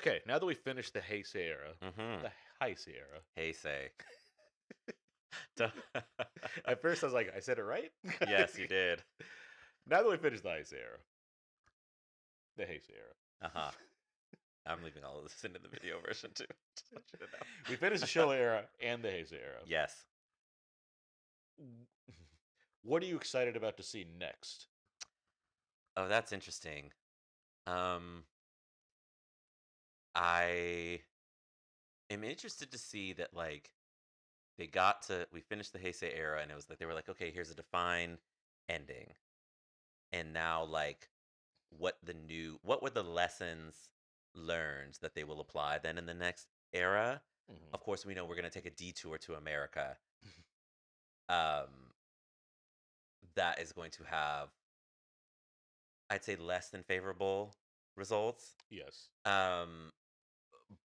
Okay, now that we finished the Heisei Era, Mm-hmm. the Heisei Era. Heisei. At first, I was like, I said it right? Yes, you did. Now that we finished the Heisei Era, the Heisei Era. Uh-huh. I'm leaving all of this into the video version too. Just want you to know. We finished the Showa Era and the Heisei Era. Yes. What are you excited about to see next? Oh, that's interesting. I am interested to see that, like, we finished the Heisei Era, and it was like they were like, okay, here's a defined ending, and now, like, what were the lessons learned that they will apply then in the next era? Mhm. Of course, we know we're going to take a detour to America. um, that is going to have, I'd say, less than favorable results. Yes.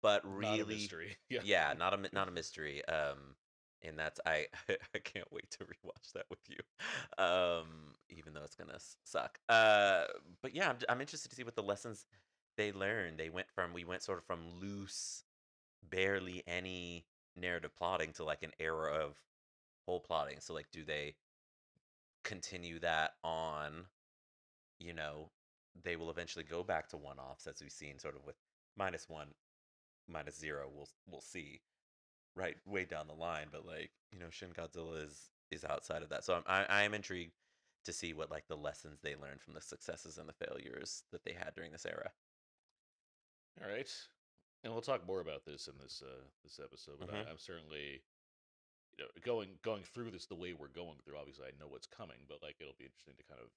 But Not a really, mystery. yeah, not a mystery. And that's I can't wait to rewatch that with you. Even though it's gonna suck. But yeah, I'm interested to see what the lessons they learned. We went sort of from loose, barely any narrative plotting to like an era of whole plotting. So like, do they continue that on? You know, they will eventually go back to one-offs, as we've seen sort of with -1, -0. We'll see right way down the line, but like, Shin Godzilla is outside of that. So I am intrigued to see what like the lessons they learned from the successes and the failures that they had during this era. All right. And we'll talk more about this in this episode, but Hmm. I'm certainly going through this the way we're going through. Obviously, I know what's coming, but like it'll be interesting to kind of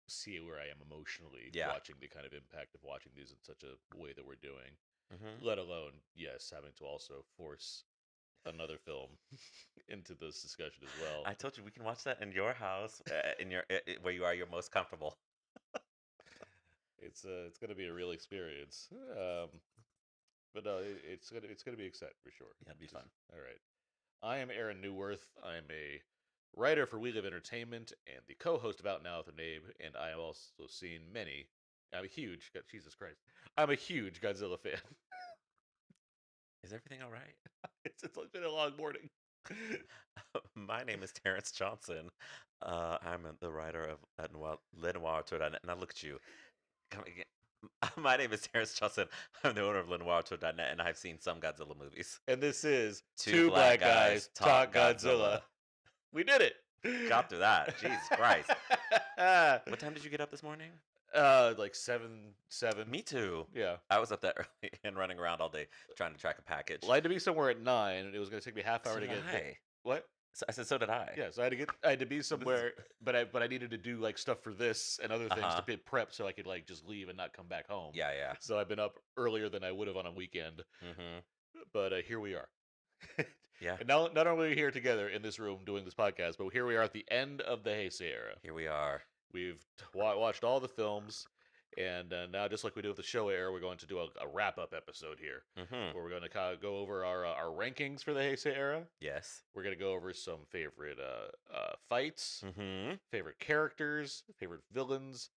see where I am emotionally Yeah. watching the kind of impact of watching these in such a way that we're doing. Hmm. Let alone, yes, having to also force another film into this discussion as well. I told you we can watch that in your house, in your where you are your most comfortable. It's gonna be a real experience. But no, it's gonna be exciting for sure. Yeah, it'd be fun. All right. I am Aaron Neuwirth. I'm a writer for We Live Entertainment and the co-host of Out Now with Abe. And I have also seen many. I'm a huge Jesus Christ. I'm a huge Godzilla fan. Is everything all right? It's been a long morning. My name is Terrence Johnson. I'm the writer of Lenoir Tour.net, and I look at you. Come again. My name is Terrence Johnson. I'm the owner of LenoirTour.net, and I've seen some Godzilla movies. And this is Two Black Guys Talk Talk Godzilla. Godzilla. We did it. Got through that. Jesus Christ. What time did you get up this morning? Like 7. Me too. Yeah. I was up that early and running around all day trying to track a package. Well, I had to be somewhere at 9, and it was going to take me half hour So to did get I. there. What? So I said, so did I. Yeah, so I had to be somewhere, but I needed to do like stuff for this and other things to be prep so I could like just leave and not come back home. Yeah. So I've been up earlier than I would have on a weekend. Mm-hmm. But here we are. Yeah. And now, not only are we here together in this room doing this podcast, but here we are at the end of the Heisei Era. Here we are. We've watched all the films, and now, just like we do with the Showa Era, we're going to do a wrap-up episode here, Mm-hmm. where we're going to kind of go over our rankings for the Heisei Era. Yes. We're going to go over some favorite fights, Mm-hmm. favorite characters, favorite villains,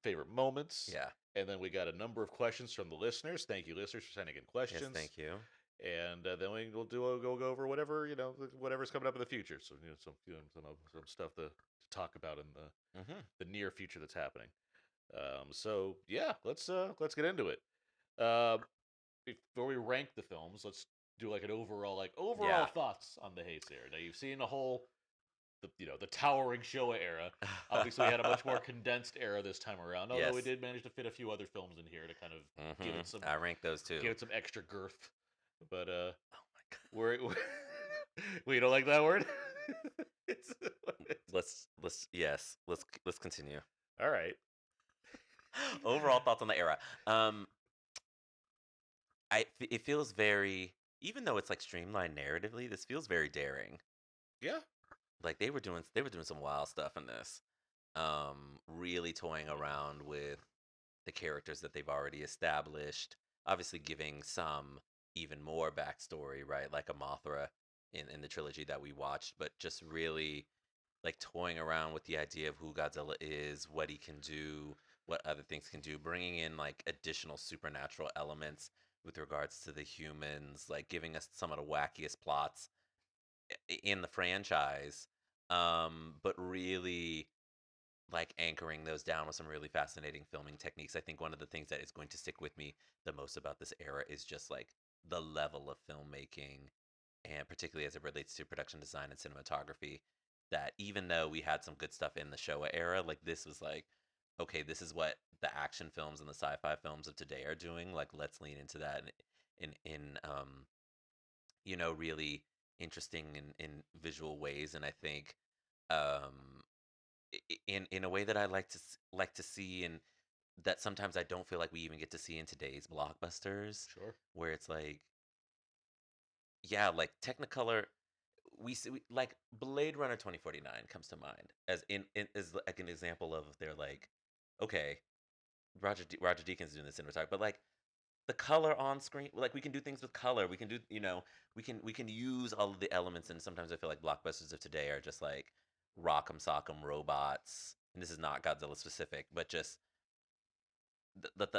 favorite moments. Yeah. And then we got a number of questions from the listeners. Thank you, listeners, for sending in questions. Yes, thank you. And then we'll go over whatever whatever's coming up in the future. So some stuff to talk about in the near future that's happening. So yeah, let's get into it. Before we rank the films, let's do like an overall Yeah. thoughts on the Heisei Era. Now you've seen the towering Showa era. Obviously, we had a much more condensed era this time around. Although we Yes. did manage to fit a few other films in here to kind of give it some I rank those too. give it some extra girth. But Oh my god. we're we don't like that word. It's Let's continue. all right. Overall thoughts on the era. It feels very, even though it's like streamlined narratively, this feels very daring. Yeah. Like they were doing some wild stuff in this. Really toying around with the characters that they've already established. Obviously giving some even more backstory, right? Like a Mothra in the trilogy that we watched, but just really like toying around with the idea of who Godzilla is, what he can do, what other things can do, bringing in like additional supernatural elements with regards to the humans, like giving us some of the wackiest plots in the franchise, but really like anchoring those down with some really fascinating filming techniques. I think one of the things that is going to stick with me the most about this era is just like the level of filmmaking, and particularly as it relates to production design and cinematography, that even though we had some good stuff in the Showa era, like this was like, okay, this is what the action films and the sci-fi films of today are doing. Like let's lean into that in really interesting and in visual ways. And I think um in a way that I like to see, and that sometimes I don't feel like we even get to see in today's blockbusters, Sure. where it's like, yeah, like Technicolor. Like Blade Runner 2049 comes to mind as in is like an example of, they're like, okay, Roger Deakins doing this cinematography, but like the color on screen, like we can do things with color, we can do, we can use all of the elements. And sometimes I feel like blockbusters of today are just like rock'em sock'em robots, and this is not Godzilla specific, but just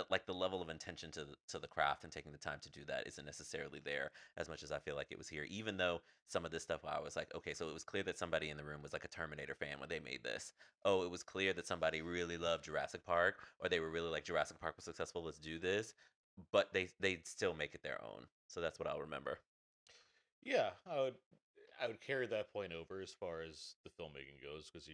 like the level of intention to the craft and taking the time to do that isn't necessarily there as much as I feel like it was here. Even though some of this stuff, I was like, okay, so it was clear that somebody in the room was like a Terminator fan when they made this. Oh, it was clear that somebody really loved Jurassic Park, or they were really like, Jurassic Park was successful, let's do this. But they still make it their own. So that's what I'll remember. Yeah, I would carry that point over as far as the filmmaking goes, because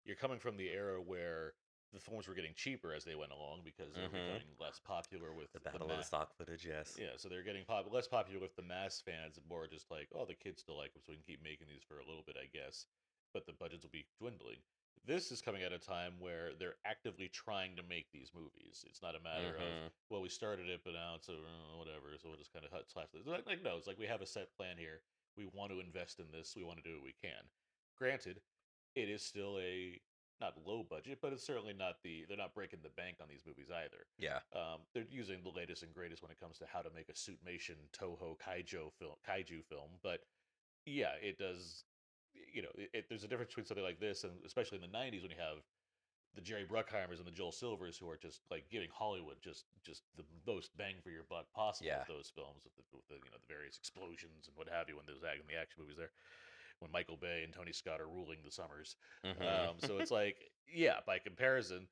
you're coming from the era where the films were getting cheaper as they went along because they were Mm-hmm. becoming less popular with The the battle of the stock footage, yes. yeah, so they're getting less popular with the mass fans, and more just like, oh, the kids still like them, so we can keep making these for a little bit, I guess. But the budgets will be dwindling. This is coming at a time where they're actively trying to make these movies. It's not a matter of, Mm-hmm. well, we started it, but now it's whatever, so we'll just kind of slash this. Like, no, it's like we have a set plan here. We want to invest in this. We want to do what we can. Granted, it is still a not low budget, but it's certainly not they're not breaking the bank on these movies either. Yeah. They're using the latest and greatest when it comes to how to make a suitmation Toho kaiju film. But yeah, it does. There's a difference between something like this, and especially in the '90s when you have the Jerry Bruckheimers and the Joel Silvers, who are just like giving Hollywood just the most bang for your buck possible Yeah. with those films, with the the various explosions and what have you, when there's in the action movies there, when Michael Bay and Tony Scott are ruling the summers. So Mm-hmm. it's like, yeah, by comparison,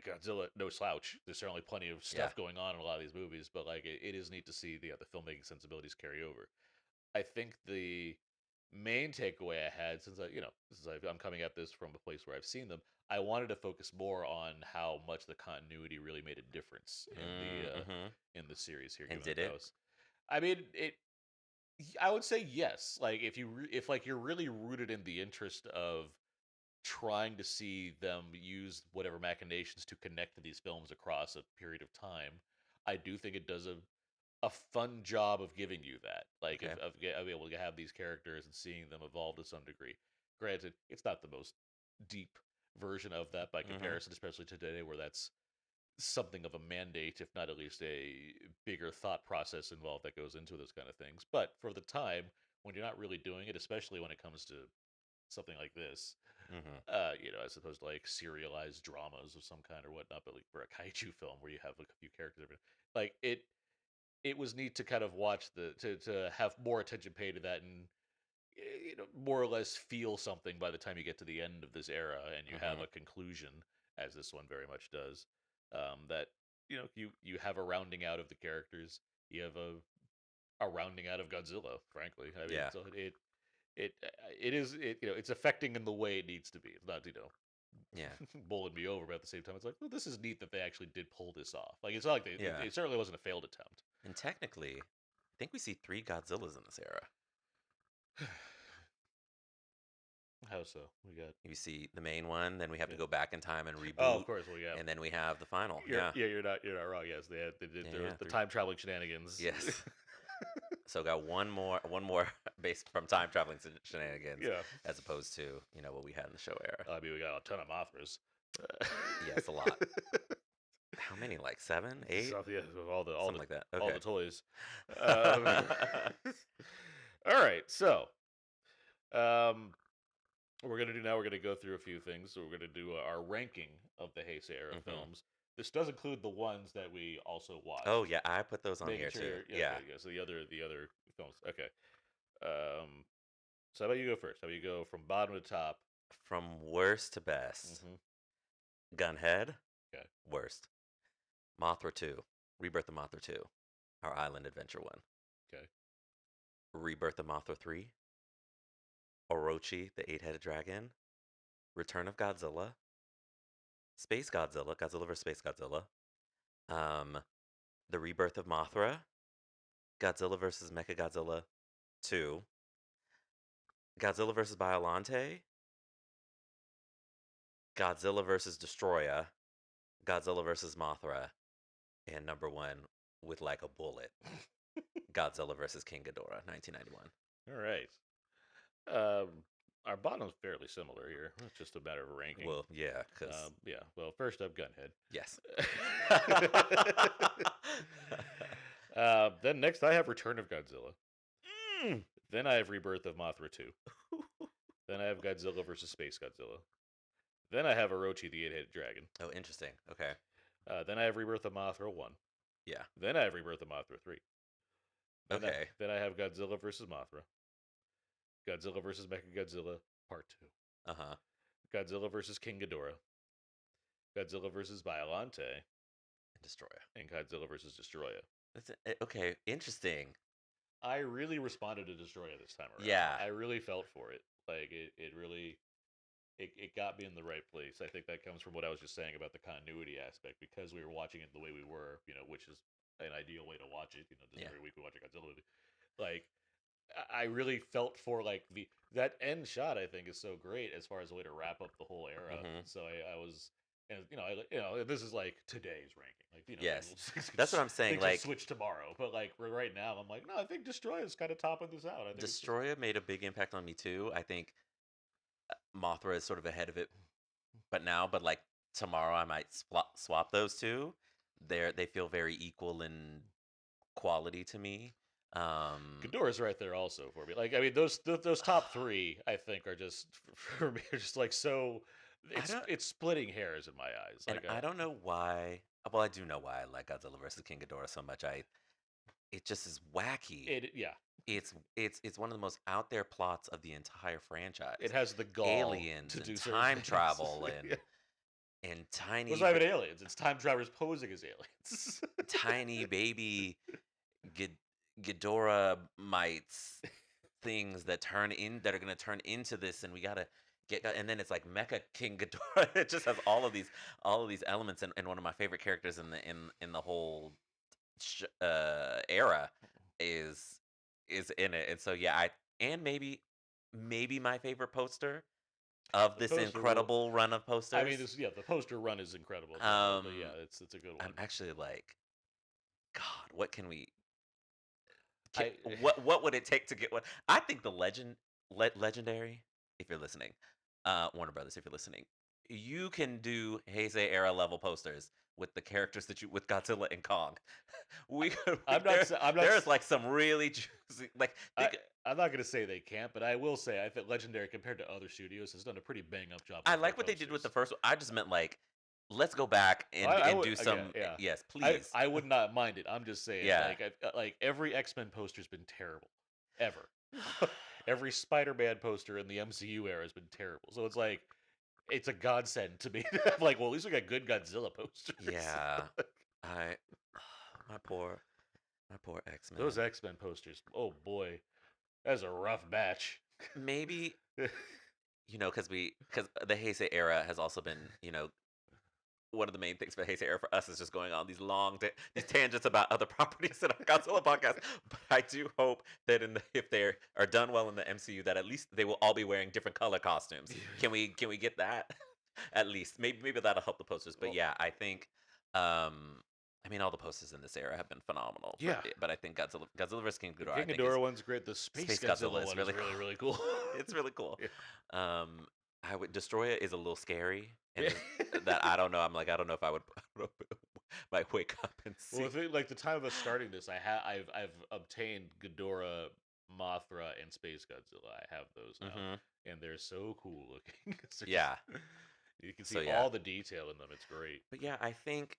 Godzilla, no slouch. There's certainly plenty of Yeah. stuff going on in a lot of these movies, but like it is neat to see the filmmaking sensibilities carry over. I think the main takeaway I had, since I'm coming at this from a place where I've seen them, I wanted to focus more on how much the continuity really made a difference Mm-hmm. in the series here, And given did that it? I mean, I would say yes. Like if like you're really rooted in the interest of trying to see them use whatever machinations to connect to these films across a period of time, I do think it does a fun job of giving you that. Like Okay. of able to have these characters and seeing them evolve to some degree. Granted, it's not the most deep version of that by Mm-hmm. comparison, especially today where that's something of a mandate, if not at least a bigger thought process involved that goes into those kind of things. But for the time, when you're not really doing it, especially when it comes to something like this, Mm-hmm. as opposed to like serialized dramas of some kind or whatnot, but like for a kaiju film where you have like a few characters, like it was neat to kind of watch to have more attention paid to that, and more or less feel something by the time you get to the end of this era and you have Mm-hmm. a conclusion, as this one very much does. That you have a rounding out of the characters. You have a rounding out of Godzilla. Frankly, I mean, Yeah. so it's affecting in the way it needs to be. It's not Yeah. bowling me over, but at the same time, it's like, well, this is neat that they actually did pull this off. Like, it's not like Yeah. it certainly wasn't a failed attempt. And technically, I think we see three Godzillas in this era. How so? We got You see the main one, then we have to yeah. go back in time and Oh, of reboot, course. Well, yeah. and then we have the final. Yeah. You're not wrong. Yes, they did Yeah, there was yeah, the three. time traveling shenanigans. Yes. So got one more based from time traveling shenanigans, Yeah. as opposed to what we had in the show era. I mean, we got a ton of Mothras. Yes, a lot. How many? Like seven, eight, So yeah, with something like that. all Okay. the toys. Um, all right, so um, we're gonna do now. We're gonna go through a few things. So we're gonna do our ranking of the Heisei Era films. This does include the ones that we also watched. Oh yeah, I put those on Making here sure too. yeah, Yeah. okay, yeah. So the other films. Okay. So how about you go first? How about you go from bottom to top? From worst to best. Gunhead. Okay. Worst. Mothra 2. Rebirth of Mothra 2. Our Island Adventure 1. Okay. Rebirth of Mothra 3. Orochi, the Eight-Headed Dragon. Return of Godzilla. Space Godzilla. Godzilla vs. Space Godzilla. The Rebirth of Mothra. Godzilla vs. Mechagodzilla 2. Godzilla vs. Biollante. Godzilla vs. Destroya. Godzilla vs. Mothra. And number 1, with like a bullet, Godzilla vs. King Ghidorah, 1991. All right. Our bottom's fairly similar here. It's just a matter of ranking. Well, yeah, because yeah. Well, first up, Gunhead. yes. Then next, I have Return of Godzilla. Then I have Rebirth of Mothra 2. Then I have Godzilla vs. Space Godzilla. Then I have Orochi, the Eight-Headed Dragon. Oh, interesting. Okay. Then I have Rebirth of Mothra 1. Yeah. Then I have Rebirth of Mothra 3. Okay. Then I have Godzilla vs. Mothra. Godzilla vs. Mechagodzilla Part 2. Uh-huh. Godzilla vs. King Ghidorah. Godzilla vs. Biollante. And Destroya. And Godzilla vs. Destroya. Okay, interesting. I really responded to Destroya this time around. Yeah. I really felt for it. Like, it really... It got me in the right place. I think that comes from what I was just saying about the continuity aspect, because we were watching it the way we were, which is an ideal way to watch it. Just every week we watch a Godzilla movie. Like, I really felt for like that end shot. I think is so great as far as a way to wrap up the whole era. So I was, and this is like today's ranking. Like, yes, that's what I'm saying. Like, switch tomorrow, but like right now, I'm like, no, I think Destroya is kind of topping this out. I think Destroya made a big impact on me too. I think Mothra is sort of ahead of it, but like tomorrow I might swap those two. They feel very equal in quality to me. Ghidorah's right there also for me. Like, I mean, those top three I think are just for me are just like so. It's splitting hairs in my eyes. And I don't know why. Well, I do know why I like Godzilla versus King Ghidorah so much. It just is wacky. It's one of the most out there plots of the entire franchise. It has the gall aliens to do time travel and tiny. It's not even aliens. It's time travelers posing as aliens. Tiny baby Ghidorah mites things that are going to turn into this, and we gotta and then it's like Mecha King Ghidorah. It just has all of these elements, and one of my favorite characters in the whole era is in it. And so yeah, maybe my favorite poster of this incredible run of posters. I mean, the poster run is incredible. But yeah, it's a good one. I'm actually like, God, what can we? What would it take to get one? I think the legendary. If you're listening, Warner Brothers, if you're listening, you can do Heisei Era level posters with the characters with Godzilla and Kong. There's like some really juicy, like. I'm not gonna say they can't, but I will say I think Legendary compared to other studios has done a pretty bang up job. I like what they did with the first one. I just meant like, let's go back and do some. Yeah. Yes, please. I would not mind it. I'm just saying. Yeah. Like every X-Men poster's been terrible, ever. Every Spider-Man poster in the MCU era has been terrible. So it's like, it's a godsend to me. Like, well, at least we got good Godzilla posters. Yeah. My poor X-Men. Those X-Men posters, oh boy, that's a rough batch. Maybe, because the Heisei Era has also been, one of the main things for Heisei Era for us is just going on these long these tangents about other properties in our Godzilla podcast. But I do hope that if they are done well in the MCU, that at least they will all be wearing different color costumes. Can we get that? At least maybe that'll help the posters. But yeah, I think I mean, all the posters in this era have been phenomenal. Yeah, but I think Godzilla vs. King Ghidorah. The King Ghidorah one's great. The Space Godzilla one is really cool. It's really cool. Yeah. Destroya is a little scary, and that I don't know. I'm like, I don't know if I would might wake up and see. Well, like the time of us starting this, I've obtained Ghidorah Mothra and Space Godzilla. I have those now, Mm-hmm. and they're so cool looking. Yeah. You can So see yeah. all the detail in them. It's great. But yeah, I think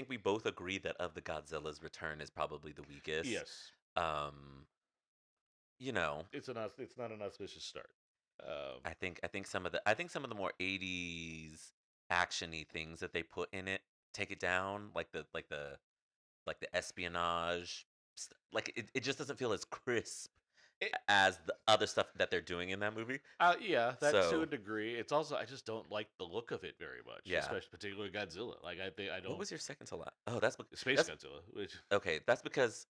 we both agree that of the Godzilla's Return is probably the weakest. Yes, Um, you know, it's not an auspicious start. Um, I think some of the more 80s actiony things that they put in it take it down, like the espionage, like it just doesn't feel as crisp it, as the other stuff that they're doing in that movie. yeah, that to a So, degree. It's also I just don't like the look of it very much, yeah. especially particularly Godzilla. Like I think I What don't was your second to last? Oh, Space that's Godzilla, which okay. That's because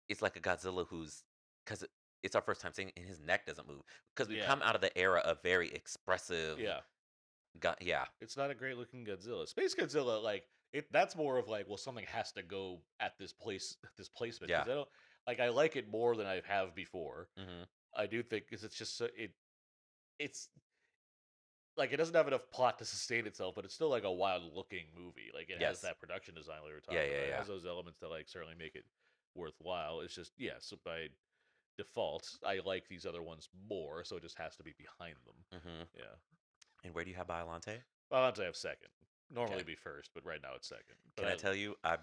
it's like a Godzilla who's because it's our first time seeing it, and his neck doesn't move because we yeah, come out of the era of very expressive. yeah. Yeah, It's not a great looking Godzilla. Space Godzilla, like it, that's more of like, well, something has to go at this place, this placement, yeah. because I don't like. I like it more than I have before. Hmm. I do think because it's just it's like it doesn't have enough plot to sustain itself, but it's still like a wild looking movie. Like it has Yes. that production design we were Yeah, talking yeah, about. It yeah. has those elements that like certainly make it worthwhile. It's just so by default, I like these other ones more, so it just has to be behind them. Hmm. Yeah. And where do you have Biolante? Well, I'd say I have second. Okay. Normally be first, but right now it's second. But Can I tell you, I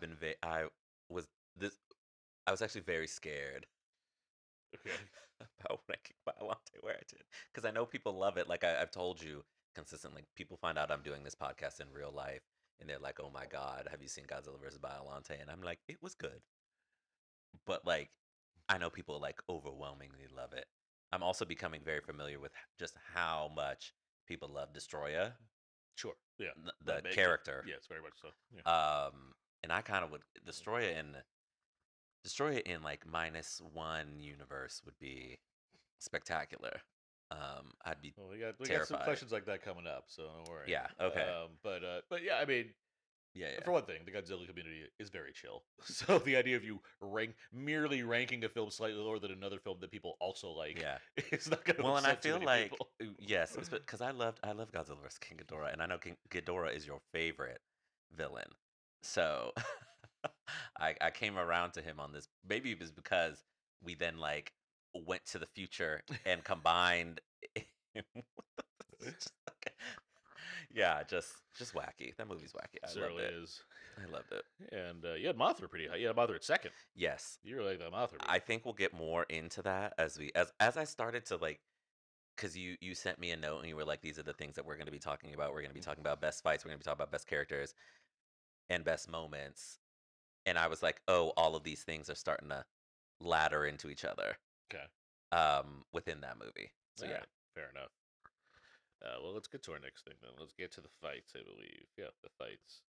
was this. I was actually very scared okay. about ranking Biolante where I did because I know people love it. Like I've told you consistently, people find out I'm doing this podcast in real life, and they're like, "Oh my God, have you seen Godzilla versus Biolante?" And I'm like, "It was good," but like, I know people like overwhelmingly love it. I'm also becoming very familiar with just how much people love Destroya, Sure. Yeah. the Yeah. character. Yes, very much so. Yeah. And I kind of would Destroy it in like -1 universe would be spectacular. I'd be Well, we got some terrified. questions like that coming up, so don't worry. Yeah. Okay. But yeah, I mean, Yeah. Yeah. for one thing, the Godzilla community is very chill. So the idea of you merely ranking a film slightly lower than another film that people also like Yeah. is not going to Well, and I upset too feel many like people. yes, because I love Godzilla vs King Ghidorah, and I know King Ghidorah is your favorite villain. So I came around to him on this. Maybe it was because we then like went to the future and combined. Yeah, just wacky. That movie's wacky. I loved Certainly it. is. I loved it. And you had Mothra pretty high. You had Mothra at second. Yes. You really like that Mothra I movie. think we'll get more into that as I started to like because you sent me a note and you were like, these are the things that we're going to be talking about. We're going to be talking about best fights. We're going to be talking about best characters and best moments. And I was like, oh, all of these things are starting to ladder into each other Okay. within that movie. So All yeah, right. Fair enough. Well, let's get to our next thing then. Let's get to the fights, I believe. Yeah, the fights.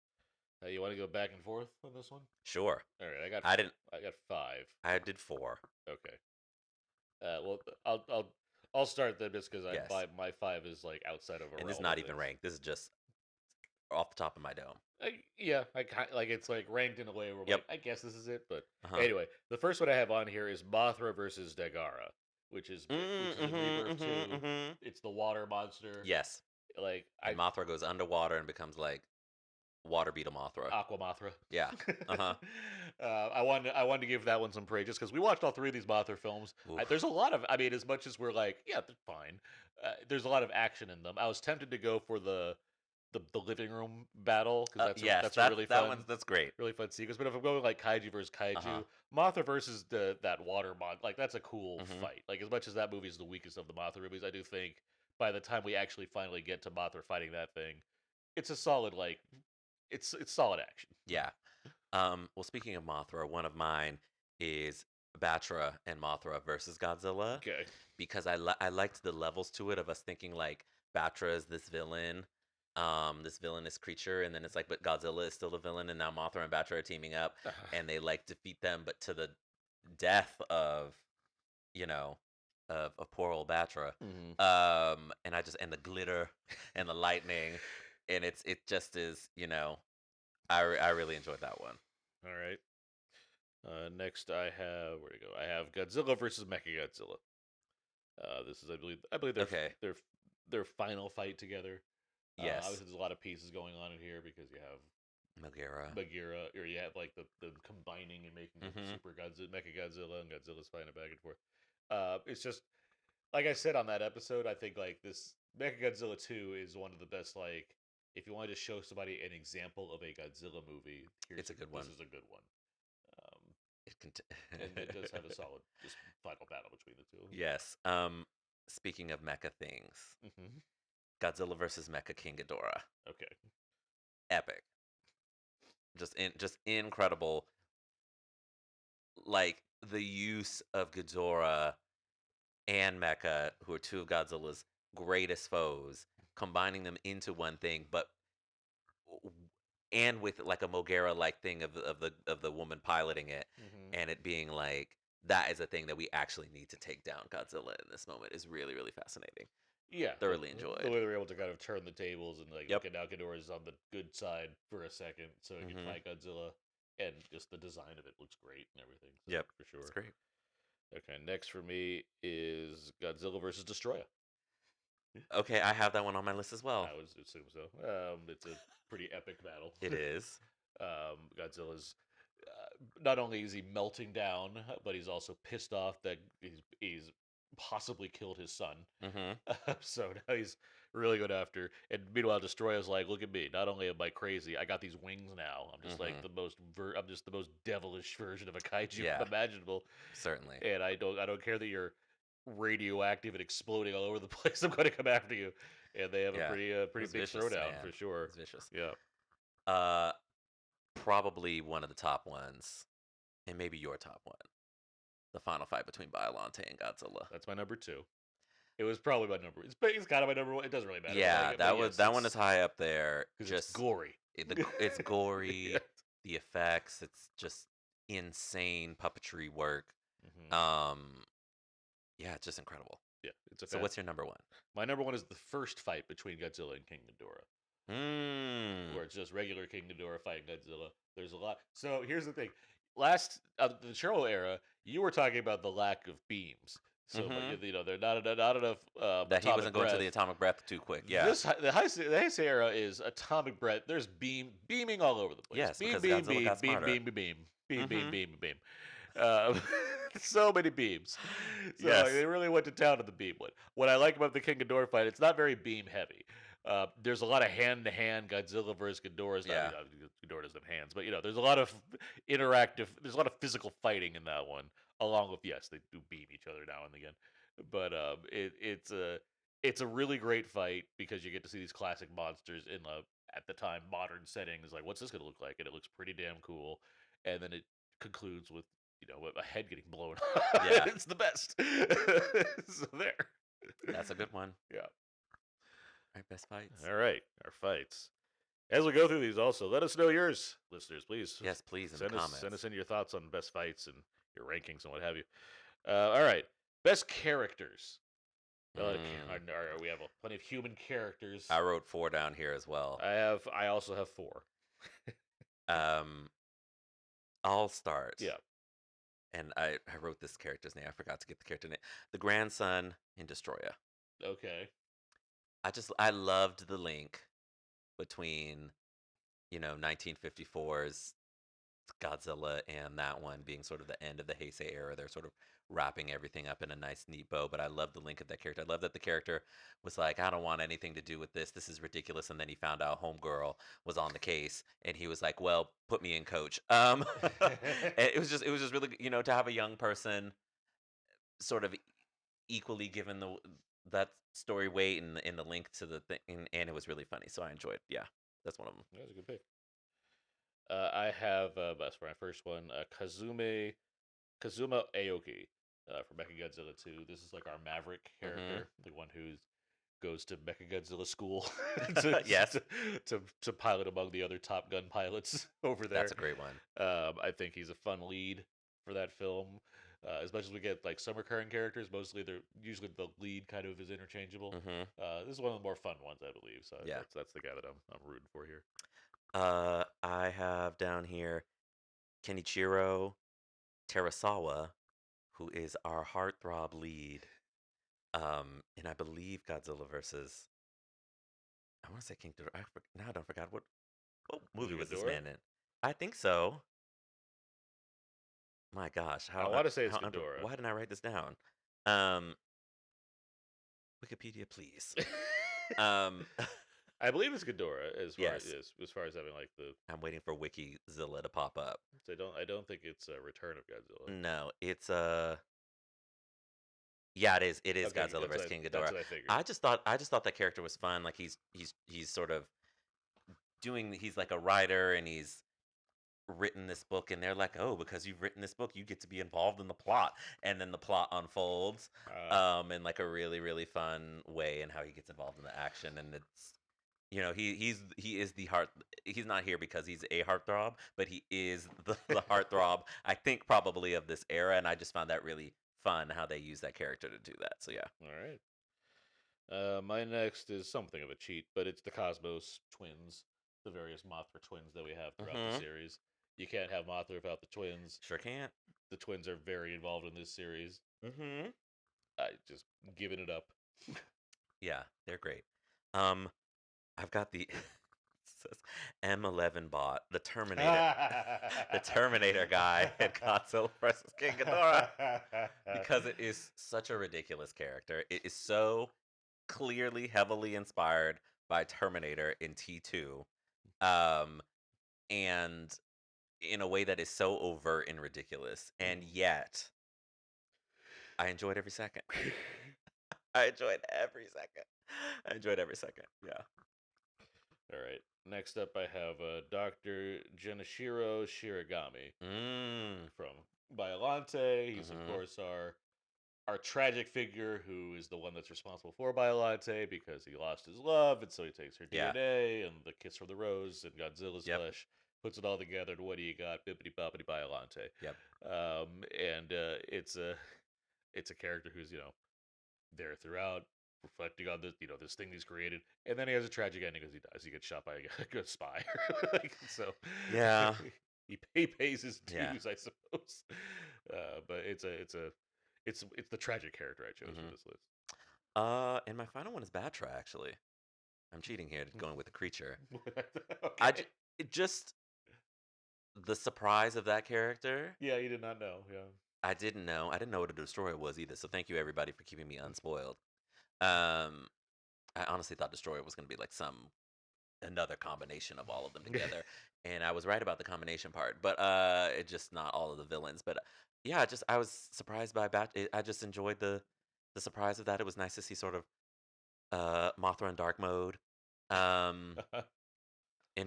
You want to go back and forth on this one? sure. All right, I didn't. I got five. I did 4. Okay. Well, I'll start then just because Yes, my five is like outside of a and this is realm not of even things. ranked. This is just off the top of my dome. Yeah, like it's like ranked in a way where I'm Yep. like I guess this is it, but Uh-huh. anyway, the first one I have on here is Mothra versus Dagara, which is in Rebirth 2. It's the water monster. Yes, Like and Mothra goes underwater and becomes like water beetle Mothra. Aqua Mothra. Yeah. Uh-huh. I wanted to give that one some praise just because we watched all three of these Mothra films. There's a lot of, I mean, as much as we're like, yeah, they're fine. There's a lot of action in them. I was tempted to go for the living room battle because Yes, that's a really fun that's great. really fun sequence. But if I'm going like kaiju versus kaiju, Uh-huh. Mothra versus that water mod, like that's a cool Mhm. fight. Like as much as that movie is the weakest of the Mothra movies, I do think by the time we actually finally get to Mothra fighting that thing, it's a solid like it's solid action. Yeah. Well, speaking of Mothra, one of mine is Batra and Mothra versus Godzilla Okay. because I liked the levels to it of us thinking like Batra is this villainous creature, and then it's like, but Godzilla is still a villain, and now Mothra and Batra are teaming up, and they like defeat them, but to the death of you know of poor old Batra. Mhm. And the glitter and the lightning, and it just is I really enjoyed that one. All right. Next, I have where to go? I have Godzilla versus Mechagodzilla. This is, I believe Okay. their final fight together. Yes. Obviously, there's a lot of pieces going on in here because you have Megara. Bagheera, or you have like the combining and making of Mhm. Super Godzilla, Mechagodzilla, and Godzilla's fighting back and forth. It's just like I said on that episode. I think like this Mechagodzilla 2 is one of the best. Like, if you wanted to show somebody an example of a Godzilla movie, It's a good one. this is a good one. Um, It can. and it does have a solid just final battle between the two. Yes. Speaking of mecha things, Hmm. Godzilla versus Mecha King Ghidorah. Okay. Epic. Just incredible. Like the use of Ghidorah and Mecha, who are two of Godzilla's greatest foes, combining them into one thing, but and with like a Mogera like thing of the woman piloting it, Hmm. and it being like that is a thing that we actually need to take down Godzilla in this moment is really really fascinating. Yeah, Thoroughly the enjoyed. way they're able to kind of turn the tables and like, Yep. okay, now Ghidorah is on the good side for a second, so he can Mm-hmm. fight Godzilla, and just the design of it looks great and everything. So, Yep. for It's sure. great. Okay, next for me is Godzilla versus Destroyer. Okay, I have that one on my list as well. I would assume so. It's a pretty epic battle. It is. Godzilla's not only is he melting down, but he's also pissed off that he's possibly killed his son. Mm-hmm. So now he's really going after. And meanwhile, Destroyer's like, "Look at me! Not only am I crazy, I got these wings now. I'm just like Mm-hmm. I'm just the most devilish version of a kaiju Yeah, imaginable. certainly. And I don't care that you're radioactive and exploding all over the place. I'm going to come after you." And they have a Yeah. It pretty was big vicious, throwdown man. for It sure. was vicious. Yeah, Uh Probably one of the top ones, and maybe your top one. The final fight between Biollante and Godzilla. that's my number two. It was probably my number. It's kind of my number one. It doesn't really matter. Yeah, But yes, that one is high up there. because it's Just gory. it's Yeah. gory, the effects, it's just insane puppetry work. Hmm. Um, yeah, it's just incredible. Yeah, it's a So what's your number one? My number one is the first fight between Godzilla and King Ghidorah, Mm. where it's just regular King Ghidorah fighting Godzilla. There's a lot. So here's the thing: the Showa era, you were talking about the lack of beams. So, but Mm-hmm. you know, they're not enough That he atomic wasn't going to breath. the atomic breath too quick. Yeah. The Heisei Era is atomic breath. There's beaming all over the place. Yes, Beam, because beam, Godzilla beam, got beam, smarter. beam, beam, beam, beam, beam, Mm-hmm. beam, beam. Uh, so many beams. So Yes. they really went to town on the beam one. What I like about the King Ghidorah fight, it's not very beam heavy. There's a lot of hand-to-hand Godzilla versus Ghidorah. Yeah. Ghidorah doesn't have hands, but you know, there's a lot of there's a lot of physical fighting in that one. Along with, yes, they do beam each other now and again, but it's a really great fight because you get to see these classic monsters in at the time modern settings. Like, what's this gonna look like? And it looks pretty damn cool. And then it concludes with, you know, a head getting blown. Yeah. It's the best. So there. That's a good one. Yeah. All right, best fights. All right, our fights. As we go through these, also let us know yours, listeners. Please, Yes, please in send the us comments. send us in your thoughts on best fights and your rankings and what have you. All right, best characters. We have plenty of human characters. I wrote 4 down here as well. I also have 4. I'll start. Yeah. And I wrote this character's name. I forgot to get the character name. The grandson in Destroyer. Okay. I loved the link between, 1954's Godzilla and that one being sort of the end of the Heisei era. They're sort of wrapping everything up in a nice, neat bow. But I love the link of that character. I love that the character was like, I don't want anything to do with this. This is ridiculous. And then he found out Homegirl was on the case, and he was like, well, put me in, coach. And it was just really, to have a young person sort of equally given that story weight and the link to the thing, and it was really funny. So I enjoyed. Yeah, that's one of them. That's a good pick. I have for my first one, Kazuma Aoki from Mechagodzilla 2. This is like our Maverick character, the one who goes to Mechagodzilla school Yes. to pilot among the other Top Gun pilots over there. That's a great one. I think he's a fun lead for that film. Especially as we get like some recurring characters, usually the lead kind of is interchangeable. This is one of the more fun ones, I believe. So Yeah. that's the guy that I'm rooting for here. I have down here Kenichiro Terasawa, who is our heartthrob lead. And I believe Godzilla versus, I want to say King Ghidorah. Now I don't forgot what movie was this Ghidorah? man in. I think so. My gosh, I want to say it's Ghidorah. Why didn't I write this down? Um, Wikipedia, please. Um, I believe it's Ghidorah yes, as far as having like the. I'm waiting for Wikizilla to pop up. So I don't think it's a Return of Godzilla. No, it's yeah, it is. It is Okay, Godzilla vs King that's Ghidorah. what I figured. I just thought that character was fun. Like he's sort of he's like a writer and he's written this book and they're like, oh, because you've written this book, you get to be involved in the plot, and then the plot unfolds in like a really really fun way, and how he gets involved in the action, and it's he is the heart. He's not here because he's a heartthrob, but he is the heartthrob. I think probably of this era, and I just found that really fun how they use that character to do that. So yeah. All right. My next is something of a cheat, but it's the Cosmos twins, the various Mothra twins that we have throughout the series. You can't have Mothra without the twins. Sure can't. The twins are very involved in this series. Mm-hmm. I just giving it up. Yeah, they're great. I've got the says M11 bot, the Terminator, the Terminator guy in Godzilla vs King Ghidorah, because it is such a ridiculous character. It is so clearly heavily inspired by Terminator in T2, and in a way that is so overt and ridiculous, and yet I enjoyed every second. I enjoyed every second. I enjoyed every second. Yeah. All right. Next up, I have Dr. Genichiro Shiragami from Biollante. He's, of course, our tragic figure who is the one that's responsible for Biollante because he lost his love, and so he takes her DNA and the kiss from the rose and Godzilla's flesh, puts it all together, and what do you got? Bippity boppity Biollante. Yep. And it's a character who's there throughout, reflecting on this thing he's created, and then he has a tragic ending because he dies. He gets shot by a good spy. So yeah, he pays his dues, I suppose. But it's the tragic character I chose for this list. And my final one is Batra. Actually, I'm cheating here, going with the creature. Okay. Just the surprise of that character. Yeah, you did not know. Yeah. I didn't know. I didn't know what a Destroyer was either. So thank you everybody for keeping me unspoiled. I honestly thought Destroyer was going to be like another combination of all of them together, and I was right about the combination part, but it just not all of the villains. But yeah, I was surprised by I just enjoyed the surprise of that. It was nice to see sort of Mothra in dark mode. And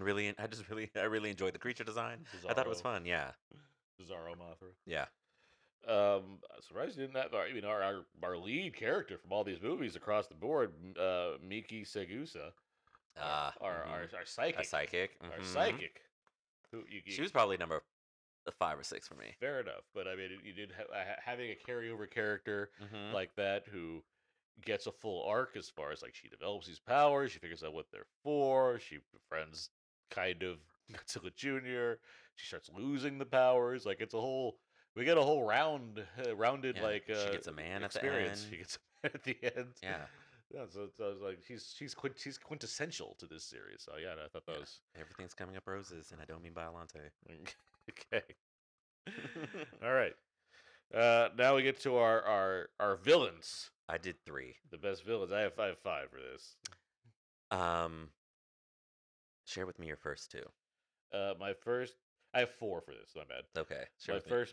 really, I really enjoyed the creature design. Bizarro. I thought it was fun. Yeah. Bizarro Mothra. Yeah. Surprised you didn't have. Our lead character from all these movies across the board, Miki Segusa, our psychic, a psychic, our psychic. Who she was probably number 5 or 6 for me. Fair enough, but I mean, you did having a carryover character like that who gets a full arc as far as like she develops these powers, she figures out what they're for, she befriends kind of Godzilla Jr. She starts losing the powers. Like it's a whole. We get a whole rounded like she gets a man experience. at the end. She gets a man at the end. Yeah. Yeah, so I was like, she's quintessential to this series. So yeah, I thought that was everything's coming up roses, and I don't mean Biollante. Okay. All right. Now we get to our villains. I did 3. The best villains. I have 5 for this. Share with me your first 2. I have 4 for this. My bad. Okay.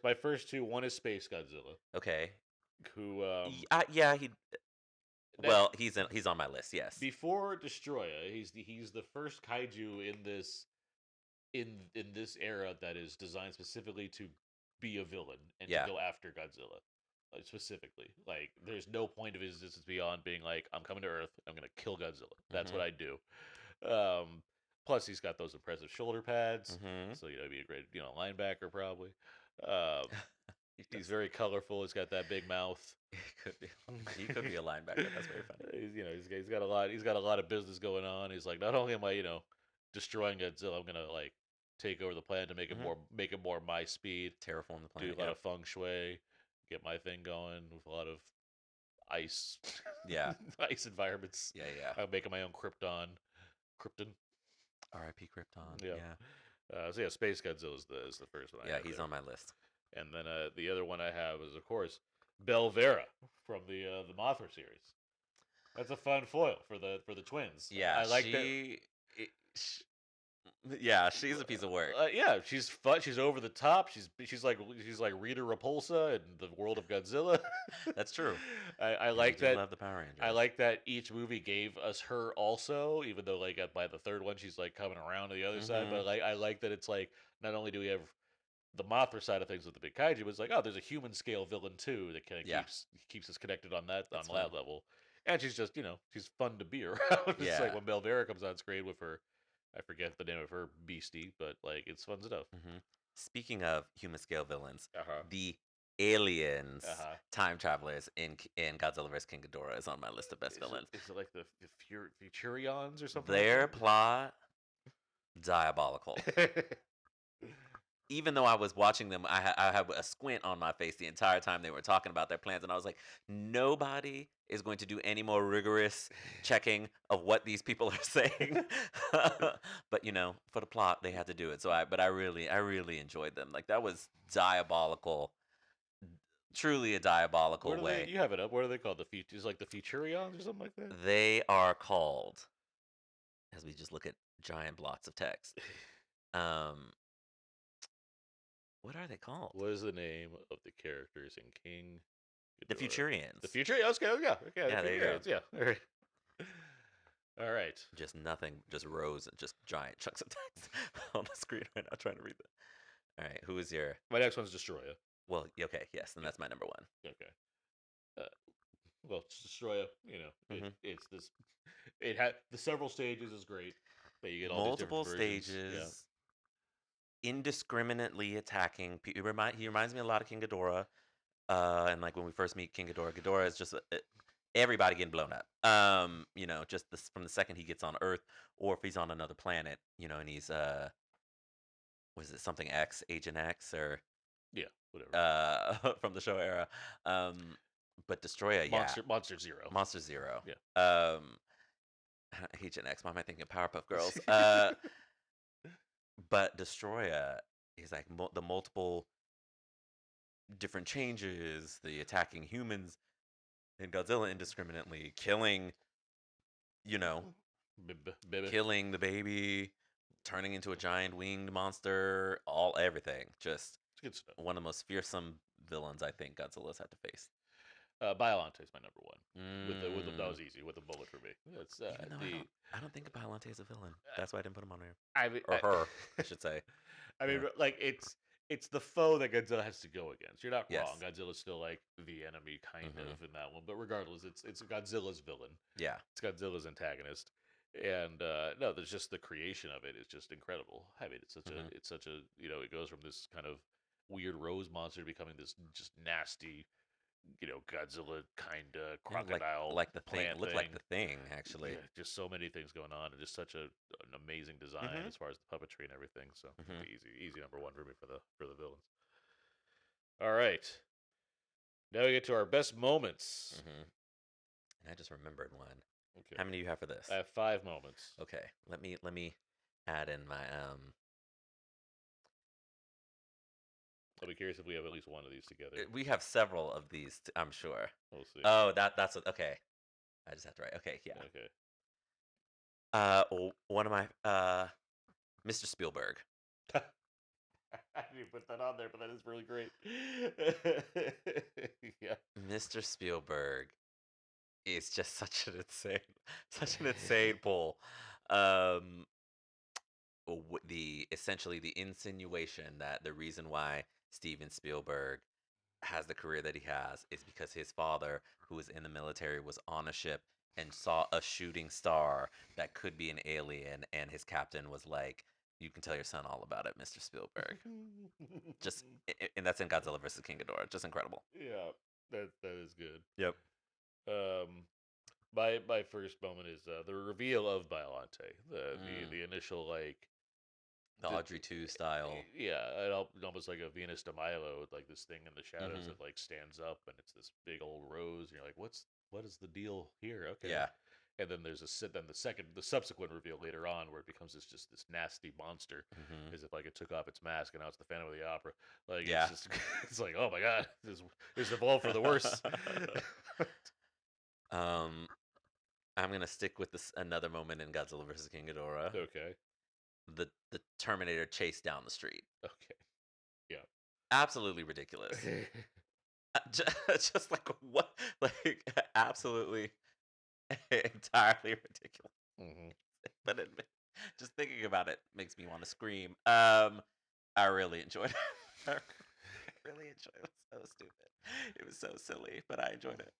My first 2. One is Space Godzilla. Okay. Who? Yeah. He's on my list. Yes. Before Destroya, he's the first kaiju in this era that is designed specifically to be a villain and to go after Godzilla. Specifically, like there's no point of his existence beyond being like, I'm coming to Earth, I'm gonna kill Godzilla. That's what I do. Plus, he's got those impressive shoulder pads, so he'd be a great linebacker probably. He's very colorful. He's got that big mouth. He could be a linebacker. That's very funny. He's got a lot. He's got a lot of business going on. He's like, not only am I destroying Godzilla, I'm gonna like take over the planet to make it more my speed. Terraform the planet. Do a lot of feng shui. Get my thing going with a lot of ice. Yeah. Ice environments. Yeah. I'm making my own Krypton. R.I.P. Krypton. Yeah. So yeah, Space Godzilla is the first one. He's on my list. And then the other one I have is, of course, Belvera from the Mothra series. That's a fun foil for the twins. Yeah, I like that. sh- yeah, she's a piece of work. Yeah, she's fun. She's over the top. She's like Rita Repulsa in the world of Godzilla. That's true. I And we like do that. love the Power Rangers. I like that each movie gave us her also, even though like by the third one she's like coming around to the other side. But I like that it's like not only do we have the Mothra side of things with the big kaiju, but it's like, oh, there's a human scale villain too that kind of keeps us connected on that level. And she's just she's fun to be around. It's like when Belvera comes on screen with her, I forget the name of her beastie, but like it's fun stuff. Speaking of human scale villains, Uh-huh. the aliens, time travelers in Godzilla vs King Ghidorah is on my list of best villains. Is it like the Futurions or something? Their like plot, diabolical. Even though I was watching them, I had a squint on my face the entire time they were talking about their plans, and I was like, nobody is going to do any more rigorous checking of what these people are saying. But for the plot, they had to do it. So I really enjoyed them. Like that was diabolical, truly a diabolical way. You have it up. What are they called? Is like the Futurions or something like that? They are called, as we just look at giant blocks of text. What are they called? What is the name of the characters in King Ghidorah? The Futurians. The Futurions? Okay, yeah. Yeah, there you go. Yeah, all right. All right. Just nothing, just rows and just giant chunks of text on the screen right now trying to read that. All right, who is your... My next one's Destroya. Well, okay, yes, then that's my number one. Okay. Well, Destroya, it's this... It had... The several stages is great. That you get all multiple these different stages... Yeah. Indiscriminately attacking. He reminds me a lot of King Ghidorah. And like when we first meet King Ghidorah, Ghidorah is just everybody getting blown up. Just from the second he gets on Earth, or if he's on another planet, and he's was it something X, Agent X, or whatever. From the show Era. But Destroya, Monster Zero. Monster Zero. Yeah. Agent X. Why am I thinking Powerpuff Girls? But Destroya is like the multiple different changes, the attacking humans and Godzilla indiscriminately, killing, killing the baby, turning into a giant winged monster, everything. Just good stuff. One of the most fearsome villains I think Godzilla's had to face. Biolante is my number one. That was easy with a bullet for me. It's I don't think of Biolante as a villain. That's why I didn't put him on there. Or her, I should say. I mean, like it's the foe that Godzilla has to go against. You're not wrong. Godzilla's still like the enemy kind of in that one, but regardless, it's Godzilla's villain. Yeah, it's Godzilla's antagonist, and no, there's just the creation of it is just incredible. I mean, it's such a it goes from this kind of weird rose monster to becoming this just nasty. Godzilla kind of crocodile, like the thing, looked like the thing actually. Yeah, just so many things going on, and just such an amazing design as far as the puppetry and everything. So easy number one for me for the villains. All right, now we get to our best moments. And I just remembered one. Okay. How many do you have for this? I have 5 moments. Okay, let me add in my I'll be curious if we have at least one of these together. We have several of these, I'm sure. We'll see. Oh, that's okay. I just have to write. Okay, yeah. Okay. One of my Mr. Spielberg. I didn't put that on there, but that is really great. Yeah. Mr. Spielberg is just such an insane pull. Essentially the insinuation that the reason why Steven Spielberg has the career that he has is because his father, who was in the military, was on a ship and saw a shooting star that could be an alien, and his captain was like, "You can tell your son all about it, Mr. Spielberg." And that's in Godzilla vs. King Ghidorah. Just incredible. Yeah, that is good. Yep. My first moment is the reveal of Biolante, the initial the Audrey 2 style. Yeah, almost like a Venus de Milo, with like this thing in the shadows that like stands up, and it's this big old rose, and you're like, what is the deal here? Okay. Yeah. and then there's the subsequent reveal later on where it becomes this nasty monster, as if like it took off its mask and now it's the Phantom of the Opera. Like Yeah. it's just it's like, oh my god, this evolved for the worse. um, I'm gonna stick with another moment in Godzilla versus King Ghidorah. Okay. The Terminator chase down the street. Okay. Yeah. Absolutely ridiculous. Just like what? Like absolutely entirely ridiculous. Mm-hmm. But just thinking about it makes me want to scream. I really enjoyed it. I really enjoyed it. It was so stupid. It was so silly, but I enjoyed it.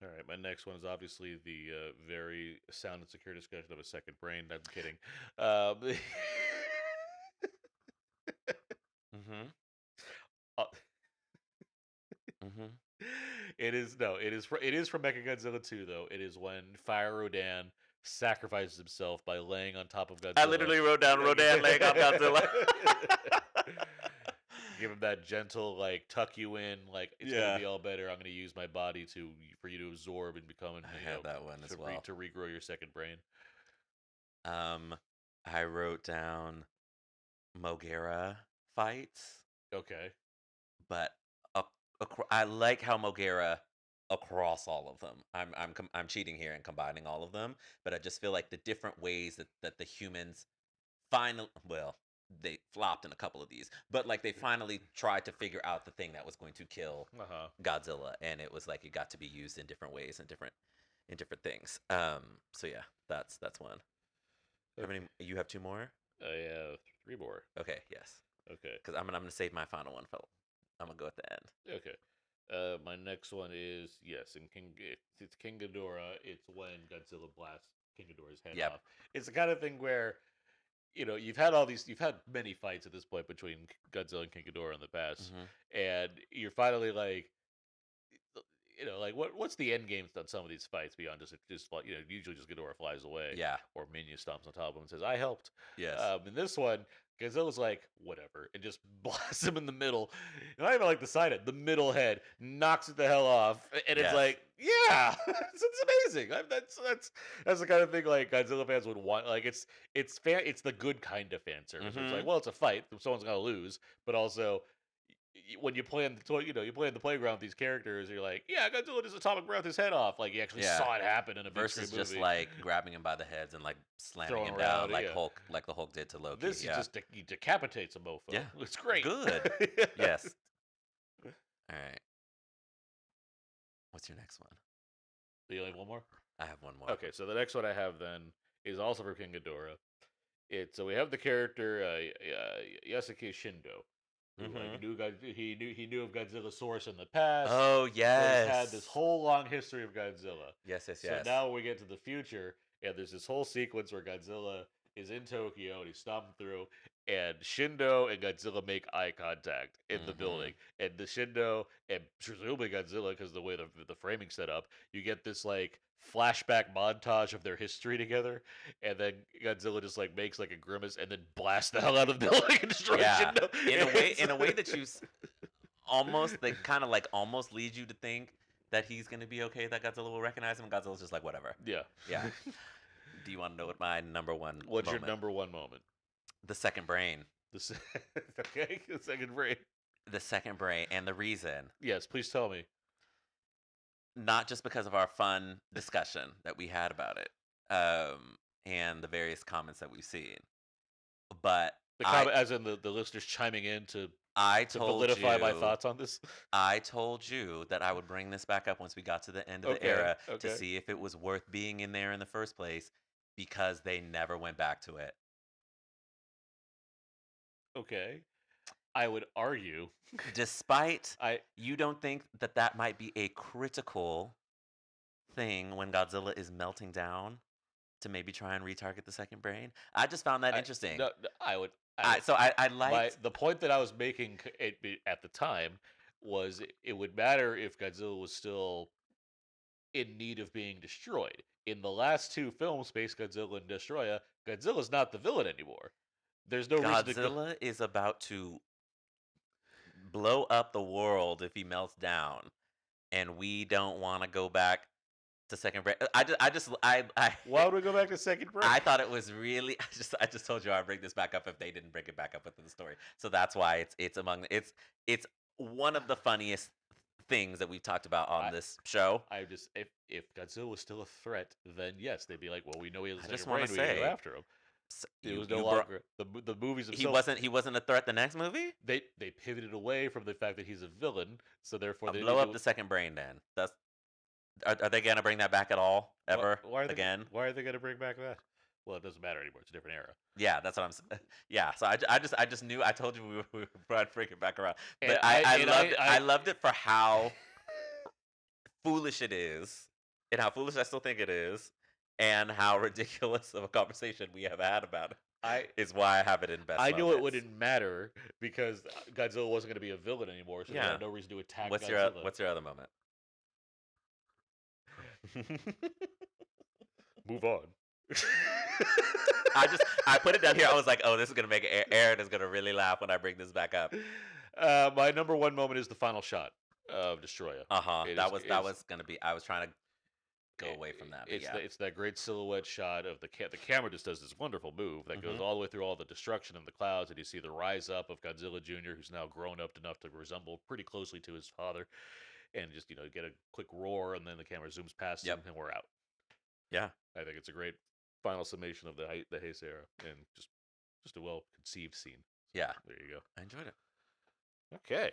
All right, my next one is obviously the very sound and secure discussion of a second brain. I'm kidding. Mm-hmm. uh, Mm-hmm. it is no, it is from Mechagodzilla 2 though. It is when Fire Rodan sacrifices himself by laying on top of Godzilla. I literally wrote down Rodan laying on Godzilla. Give him that gentle like tuck you in, like it's gonna be all better. I'm gonna use my body for you to absorb and become. I had that one as well. To regrow your second brain. I wrote down Mogera fights. Okay. But I like how Mogera across all of them. I'm cheating here and combining all of them, but I just feel like the different ways that the humans finally, well, they flopped in a couple of these, but like they finally tried to figure out the thing that was going to kill Godzilla, and it was like it got to be used in different ways and different things. So yeah, that's one. How many? You have two more? I have three more. Okay, yes. Okay. Because I'm gonna save my final one for. I'm gonna go at the end. Okay. My next one is yes, it's King Ghidorah. It's when Godzilla blasts King Ghidorah's head off. It's the kind of thing where, you've had many fights at this point between Godzilla and King Ghidorah in the past, and you're finally like, like what's the end game on some of these fights beyond just usually just Ghidorah flies away, or Minya stomps on top of him and says, "I helped." Yes. In this one, Godzilla's like, whatever, and just blasts him in the middle. Not even like the side head, the middle head, knocks it the hell off, and it's like, yeah, it's amazing. That's the kind of thing like Godzilla fans would want. Like it's the good kind of fan service. It's like, well, it's a fight, someone's gonna lose, but also when you play in the playground with these characters, you're like, yeah, Godzilla just atomic breath his head off. Like you actually saw it happen in a big screen movie. Versus just like grabbing him by the heads and like slamming him down like Hulk, like the Hulk did to Loki. This is just he decapitates a mofo. Yeah, it's great. Good. Yes. All right. What's your next one? Do you like one more? I have one more. Okay, so the next one I have then is also for King Ghidorah. So we have the character Yasuke Shindo. He knew of Godzilla's source in the past. Oh yes, he's had this whole long history of Godzilla. Yes. So now we get to the future, and there's this whole sequence where Godzilla is in Tokyo and he's stomping through, and Shindo and Godzilla make eye contact in the building, and the Shindo and presumably Godzilla, because the way the framing's set up, you get this like flashback montage of their history together, and then Godzilla just like makes like a grimace and then blasts the hell out of the building and destroys Shindo. In a way that you almost they kind of like almost lead you to think that he's gonna be okay, that Godzilla will recognize him, and Godzilla's just like whatever. Yeah. Do you want to know what my number one? What's your number one moment? The second brain. Okay, the second brain. The second brain, and the reason. Yes, please tell me. Not just because of our fun discussion that we had about it, and the various comments that we've seen, but as in the listeners chiming in to solidify my thoughts on this. I told you that I would bring this back up once we got to the end of the era to see if it was worth being in there in the first place, because they never went back to it. Okay. I would argue, despite you don't think that might be a critical thing when Godzilla is melting down to maybe try and retarget the second brain. I just found that interesting. No, I would. I liked the point that I was making at the time was it would matter if Godzilla was still in need of being destroyed. In the last two films, Space Godzilla and Destroya, Godzilla's not the villain anymore. There's no reason to Godzilla is about to blow up the world if he melts down, and we don't want to go back to second break. I Why would we go back to second break? I thought it was really. I just told you I'd bring this back up if they didn't bring it back up within the story. So that's why it's one of the funniest things that we've talked about on this show. I just if Godzilla was still a threat, then yes, they'd be like, well, we know he has a I second just brain, want to we gotta go say, after him. It was no longer the movies he themselves. wasn't a threat the next movie. They pivoted away from the fact that he's a villain, so therefore they Blow up the second brain. Then are they gonna bring that back at all ever again? Why are they gonna bring back that? Well, it doesn't matter anymore. It's a different era. Yeah, that's what I'm saying. Yeah, so I just knew. I told you we were brought freaking back around, but And I loved it for how foolish it is, and how foolish I still think it is, and how ridiculous of a conversation we have had about it. Is why I have it in best. I knew it wouldn't matter because Godzilla wasn't going to be a villain anymore, so they had no reason to attack Godzilla. What's your other moment? Move on. I put it down here. I was like, oh, this is gonna make Aaron is gonna really laugh when I bring this back up. My number one moment is the final shot of Destroyer. That was gonna be. I was trying to go away from that. It's that great silhouette shot of the camera just does this wonderful move that goes all the way through all the destruction in the clouds, and you see the rise up of Godzilla Jr., who's now grown up enough to resemble pretty closely to his father, and just get a quick roar, and then the camera zooms past him, and we're out. Yeah, I think it's a great final summation of the Heisei Era, and just a well conceived scene. Yeah, there you go. I enjoyed it. Okay,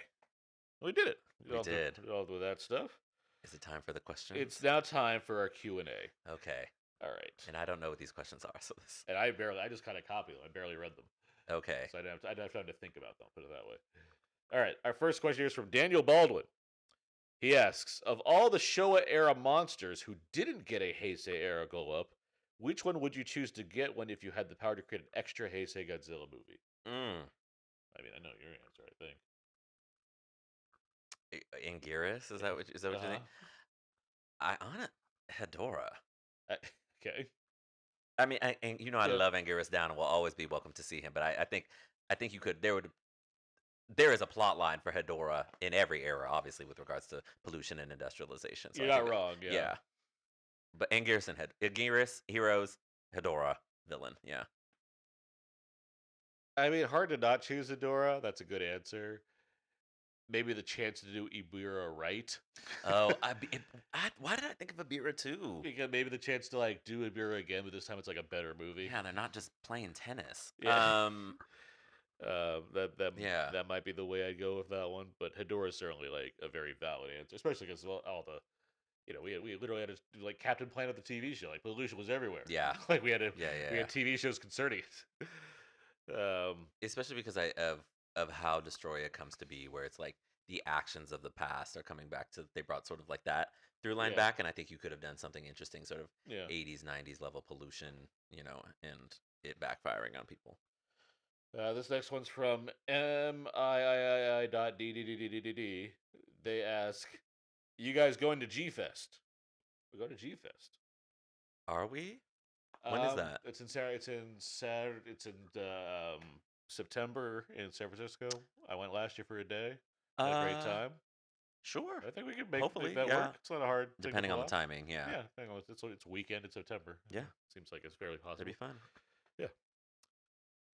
we did it. We did all with that stuff. Is it time for the questions? It's now time for our Q&A. Okay. All right. And I don't know what these questions are, so this. And I just kind of copied them. I barely read them. Okay. So I didn't have time to think about them. Put it that way. All right. Our first question here is from Daniel Baldwin. He asks, of all the Showa era monsters who didn't get a Heisei Era glow up, which one would you choose to get one if you had the power to create an extra Heisei Godzilla movie? I mean, I know your answer, I think. Anguirus? Is that what you think? I on it Hedorah. Okay. I mean, I love Anguirus down and will always be welcome to see him. But I think you could. There is a plot line for Hedorah in every era, obviously, with regards to pollution and industrialization. So you're not wrong. Yeah. But Anguirus and Anguirus, heroes, Hedorah, villain. Yeah. I mean, hard to not choose Hedorah. That's a good answer. Maybe the chance to do Ibira right. Oh, why did I think of Ibira too? Because maybe the chance to do Ibira again, but this time it's like a better movie. Yeah, they're not just playing tennis. Yeah. That might be the way I'd go with that one. But Hedorah is certainly a very valid answer, especially because all the, we literally had to do Captain Planet, the TV show. Pollution was everywhere. Yeah. We had TV shows concerning it. Especially because of how Destroyer comes to be, where it's the actions of the past are coming back to. They brought sort of that through line back, and I think you could have done something interesting, sort of 80s, 90s level pollution, and it backfiring on people. This next one's from MIII.DDDDDD. They ask, "You guys going to G Fest?" We go to G Fest. Are we? When is that? It's in September in San Francisco. I went last year for a day. Had a great time. Sure. I think we can make that work. It's not a hard thing. Depending on the timing, yeah. Yeah, it's weekend in September. Yeah. Seems like it's fairly possible. It'd be fun. Yeah.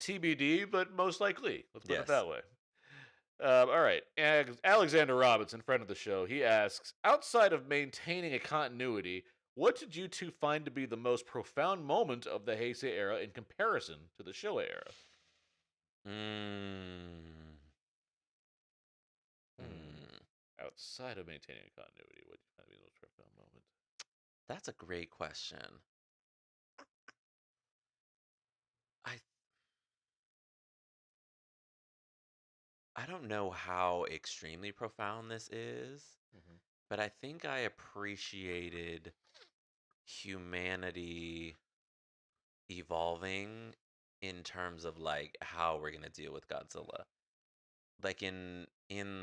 TBD, but most likely. Let's put it that way. All right. Alexander Robinson, friend of the show, he asks, outside of maintaining a continuity, what did you two find to be the most profound moment of the Heisei Era in comparison to the Showa Era? Outside of maintaining a continuity, what did you find to be the most profound moment? That's a great question. I don't know how extremely profound this is, but I think I appreciated humanity evolving in terms of how we're gonna deal with Godzilla. In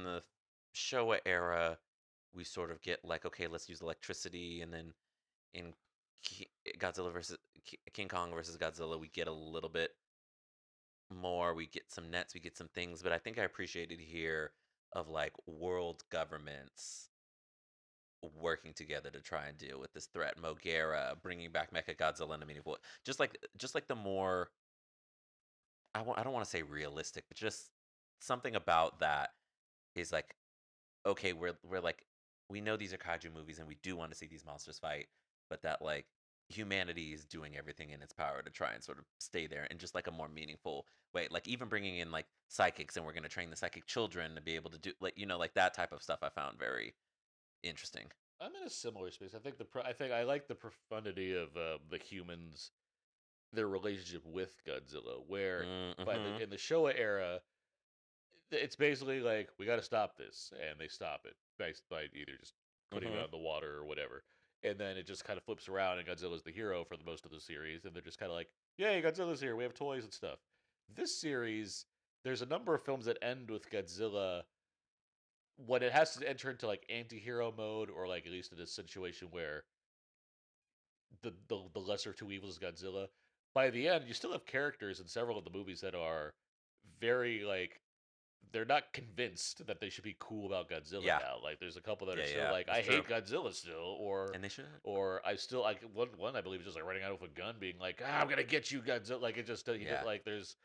the Showa era, we sort of get okay, let's use electricity, and then in Godzilla versus King Kong versus Godzilla, we get a little bit more. We get some nets, we get some things, but I think I appreciated here of world governments working together to try and deal with this threat. Mogera bringing back Mechagodzilla in a meaningful way. Just like the more I don't want to say realistic, but just something about that is like, okay, we're like, we know these are kaiju movies and we do want to see these monsters fight, but that like humanity is doing everything in its power to try and sort of stay there in just like a more meaningful way. Like even bringing in like psychics, and we're going to train the psychic children to be able to do like like that type of stuff I found very interesting. I'm in a similar space. I think I like the profundity of the humans, their relationship with Godzilla, where Mm-hmm. in the Showa era, it's basically like we got to stop this, and they stop it by either just putting it Mm-hmm. out in the water or whatever, and then it just kind of flips around, and Godzilla's the hero for the most of the series, and they're just kind of like, "Yay, Godzilla's here! We have toys and stuff." This series, there's a number of films that end with Godzilla when it has to enter into like anti-hero mode, or like at least in a situation where the lesser of two evils is Godzilla. By the end, you still have characters in several of the movies that are very like they're not convinced that they should be cool about Godzilla Yeah. now. Like there's a couple that are Yeah. still Yeah. like That's I true. hate Godzilla still, And they should. or I still like one I believe is just like running out with a gun, being like I'm gonna get you Godzilla. Like it just he did Yeah. like there's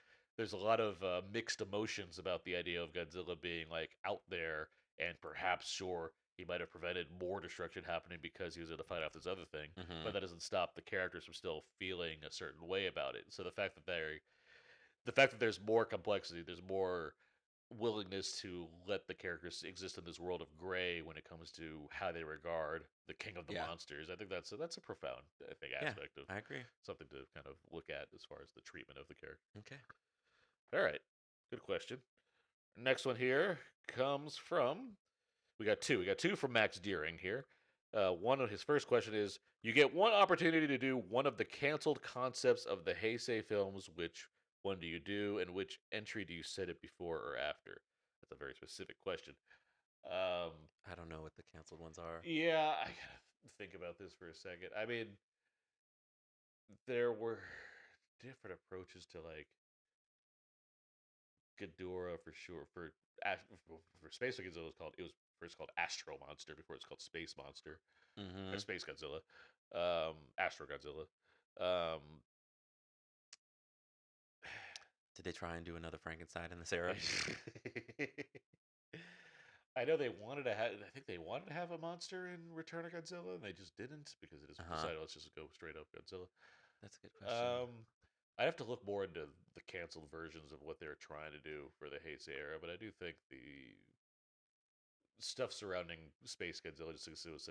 a lot of mixed emotions about the idea of Godzilla being like out there, and perhaps sure he might have prevented more destruction happening because he was able to fight off this other thing, Mm-hmm. but that doesn't stop the characters from still feeling a certain way about it. So the fact that there's more complexity, there's more willingness to let the characters exist in this world of gray when it comes to how they regard the king of the Yeah. monsters. I think that's a profound, I think, Yeah. aspect of I agree. something to kind of look at as far as the treatment of the character. Okay. All right, good question. Next one here comes from we got two. We got two from Max Deering here. One of his first question is: you get one opportunity to do one of the canceled concepts of the Heisei films. Which one do you do, and which entry do you set it before or after? That's a very specific question. Um, I don't know what the canceled ones are. yeah, I gotta think about this for a second. I mean, there were different approaches to like Ghidorah for sure. For Space Godzilla, it was first called Astro Monster before it's called Space Monster. Or Mm-hmm. Space Godzilla, Astro Godzilla. Um, Did they try and do another Frankenstein in this era? I know they wanted to have. I think they wanted to have a monster in Return of Godzilla, and they just didn't because they just Uh-huh. decided let's just go straight up Godzilla. That's a good question. I'd have to look more into the canceled versions of what they're trying to do for the Heisei era, but I do think the stuff surrounding Space Godzilla just because it was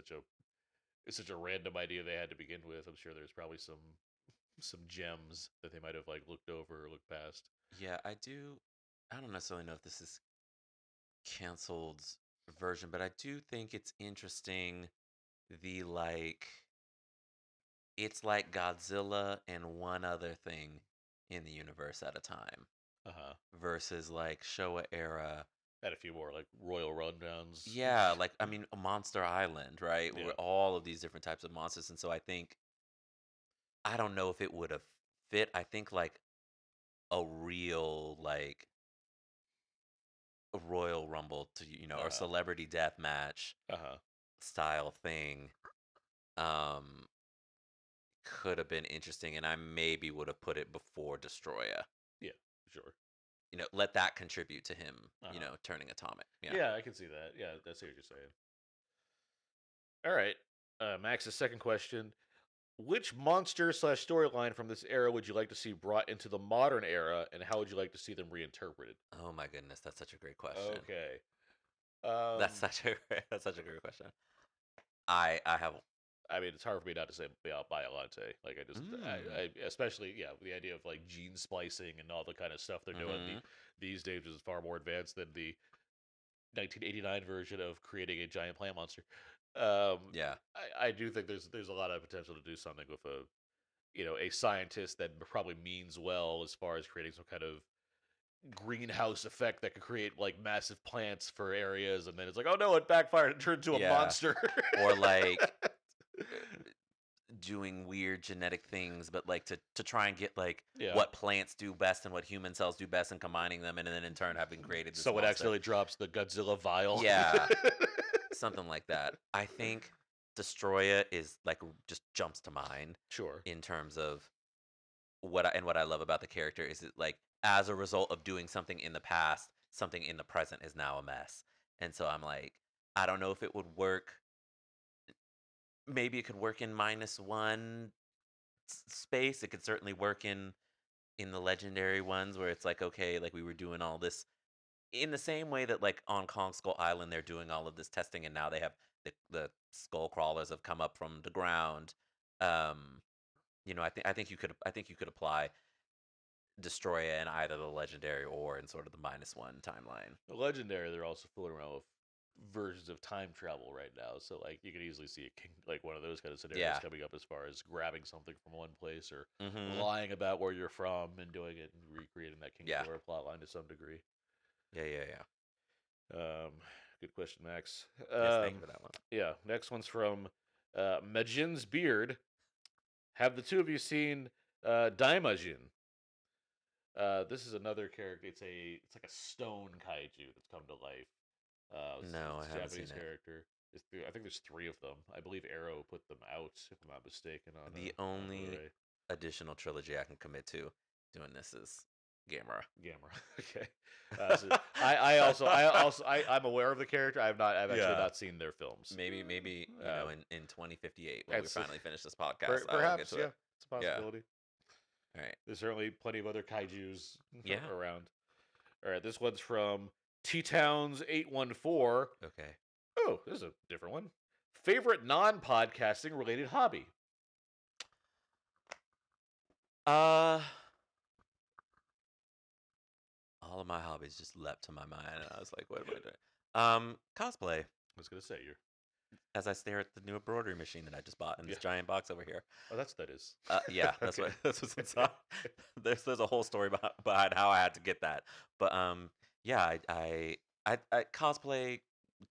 such a random idea they had to begin with. I'm sure there's probably some gems that they might have like looked over or looked past. Yeah, I do. I don't necessarily know if this is canceled version, but I do think it's interesting. The like, it's like Godzilla and one other thing in the universe at a time Uh huh. versus like Showa era. Had a few more like royal rundowns. Yeah, like I mean, Monster Island, right? Yeah. Where all of these different types of monsters, and so I think I don't know if it would have fit. I think like a real like a Royal Rumble to Uh or huh. celebrity death match Uh huh. style thing um could have been interesting, and I maybe would have put it before Destroya. Yeah. Sure. Let that contribute to him, Uh huh. turning atomic. Yeah. Yeah, I can see that. Yeah, that's what you're saying. All right. Max's second question: which monster slash storyline from this era would you like to see brought into the modern era, and how would you like to see them reinterpreted? Oh my goodness, that's such a great question. Okay. That's such a great question. I have. I mean, it's hard for me not to say Biolante. Like, Mm, especially, yeah, the idea of like gene splicing and all the kind of stuff they're doing mm-hmm. these days is far more advanced than the 1989 version of creating a giant plant monster. Um, Yeah. I do think there's a lot of potential to do something with a scientist that probably means well as far as creating some kind of greenhouse effect that could create like massive plants for areas, and then it's like, oh no, it backfired and turned into a Yeah. monster. Or like doing weird genetic things, but like to try and get like Yeah. what plants do best and what human cells do best, and combining them, and then in turn having created this So it monster. accidentally drops the Godzilla vial. Yeah, something like that. I think Destroya is like just jumps to mind Sure. in terms of what I love about the character is it like as a result of doing something in the past, something in the present is now a mess. And so I'm like, I don't know if it would work. Maybe it could work in -1 space. It could certainly work in the legendary ones where it's like, okay, like we were doing all this in the same way that like on Kong Skull Island they're doing all of this testing and now they have the skull crawlers have come up from the ground. Um, I think you could apply Destroya in either the legendary or in sort of the -1 timeline. The legendary, they're also fooling around with versions of time travel right now. So like you could easily see a king like one of those kind of scenarios Yeah. coming up as far as grabbing something from one place or Mm-hmm. lying about where you're from and doing it and recreating that King Yeah. Ghidorah plotline to some degree. Yeah, yeah, yeah. Um, good question, Max. Yes, thank you for that one. Yeah, next one's from Majin's Beard. Have the two of you seen Daimajin? This is another character. It's like a stone kaiju that's come to life. No, I It's a haven't seen Japanese it. character. I think there's three of them. I believe Arrow put them out, if I'm not mistaken, The on only Blu-ray. additional trilogy I can commit to doing this is Gamera. Gamera. Okay. So I'm aware of the character. I've actually Yeah. not seen their films. Maybe in 2058 when we It's finally finish this podcast, I will get perhaps, to yeah, it. it's a Yeah. possibility. All right. There's certainly plenty of other kaijus Yeah. around. All right, this one's from T-Towns 814. Okay. Oh, this is a different one. Favorite non-podcasting related hobby? Uh, all of my hobbies just leapt to my mind, and I was like, "What am I doing?" Cosplay. I was gonna say you're. As I stare at the new embroidery machine that I just bought in this Yeah. giant box over here. Oh, that is. Yeah, that's Okay. that's what's inside. There's a whole story behind how I had to get that. But yeah, I cosplay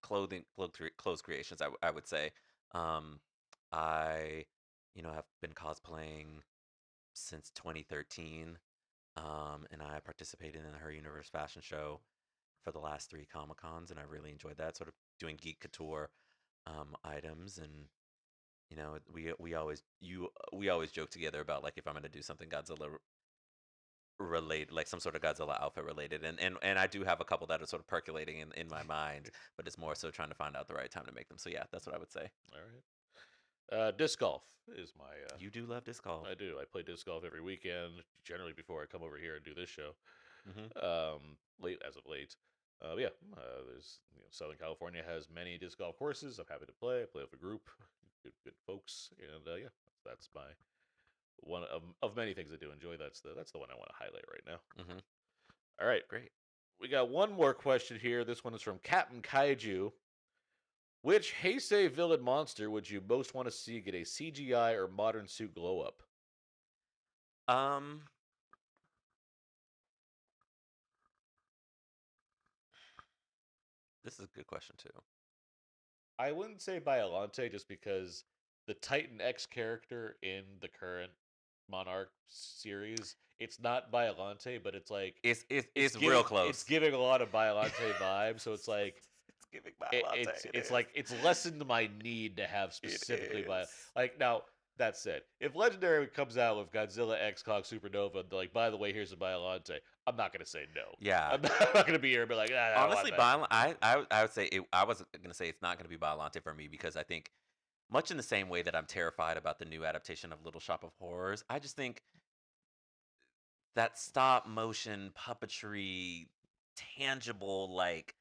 clothes creations. I would say, um, I have been cosplaying since 2013. And I participated in the Her Universe fashion show for the last 3 Comic Cons, and I really enjoyed that. Sort of doing geek couture items, and we always joke together about like if I'm gonna do something Godzilla related, like some sort of Godzilla outfit related, and I do have a couple that are sort of percolating in my mind, but it's more so trying to find out the right time to make them. So yeah, that's what I would say. All right. Disc golf is my. You do love disc golf. I do. I play disc golf every weekend, generally before I come over here and do this show. Mm-hmm. Late as of late. Yeah, there's Southern California has many disc golf courses. I'm happy to play. I play with a group, good folks, and yeah, that's my one of many things I do enjoy. That's the one I want to highlight right now. Mm-hmm. All right, Great. we got one more question here. This one is from Captain Kaiju. Which Heisei villain monster would you most want to see get a CGI or modern suit glow up? Um, this is a good question too. I wouldn't say Biollante just because the Titan X character in the current Monarch series, it's not Biollante, but it's like It's giving, real close. It's giving a lot of Biollante vibes, so it's like it's giving Biollante. it's like it's lessened my need to have specifically It is. like now. That said, if Legendary comes out with Godzilla X Kong Supernova, they're like, by the way, here's a Biollante, I'm not gonna say no. Yeah. I'm not gonna be here and be like, I Honestly, I would say I wasn't gonna say it's not gonna be Biollante for me because I think much in the same way that I'm terrified about the new adaptation of Little Shop of Horrors, I just think that stop motion puppetry, tangible like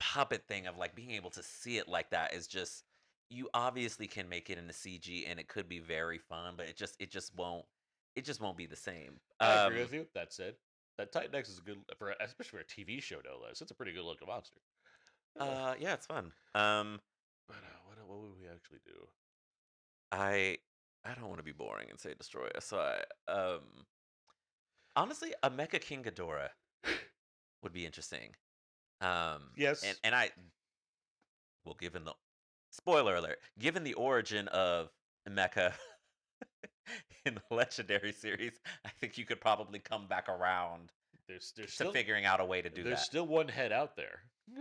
puppet thing of like being able to see it like that is just you obviously can make it in the CG and it could be very fun, but it just won't be the same. I agree with you. That said, that Titan X is a good especially for a TV show, no less. It's a pretty good looking monster. Yeah, it's fun. But what would we actually do? I don't want to be boring and say Destroyer, so honestly, a Mecha King Ghidorah would be interesting. Yes. And given the spoiler alert, given the origin of Mecha in the Legendary series, I think you could probably come back around there's to still figuring out a way to do there's that. still one head out there.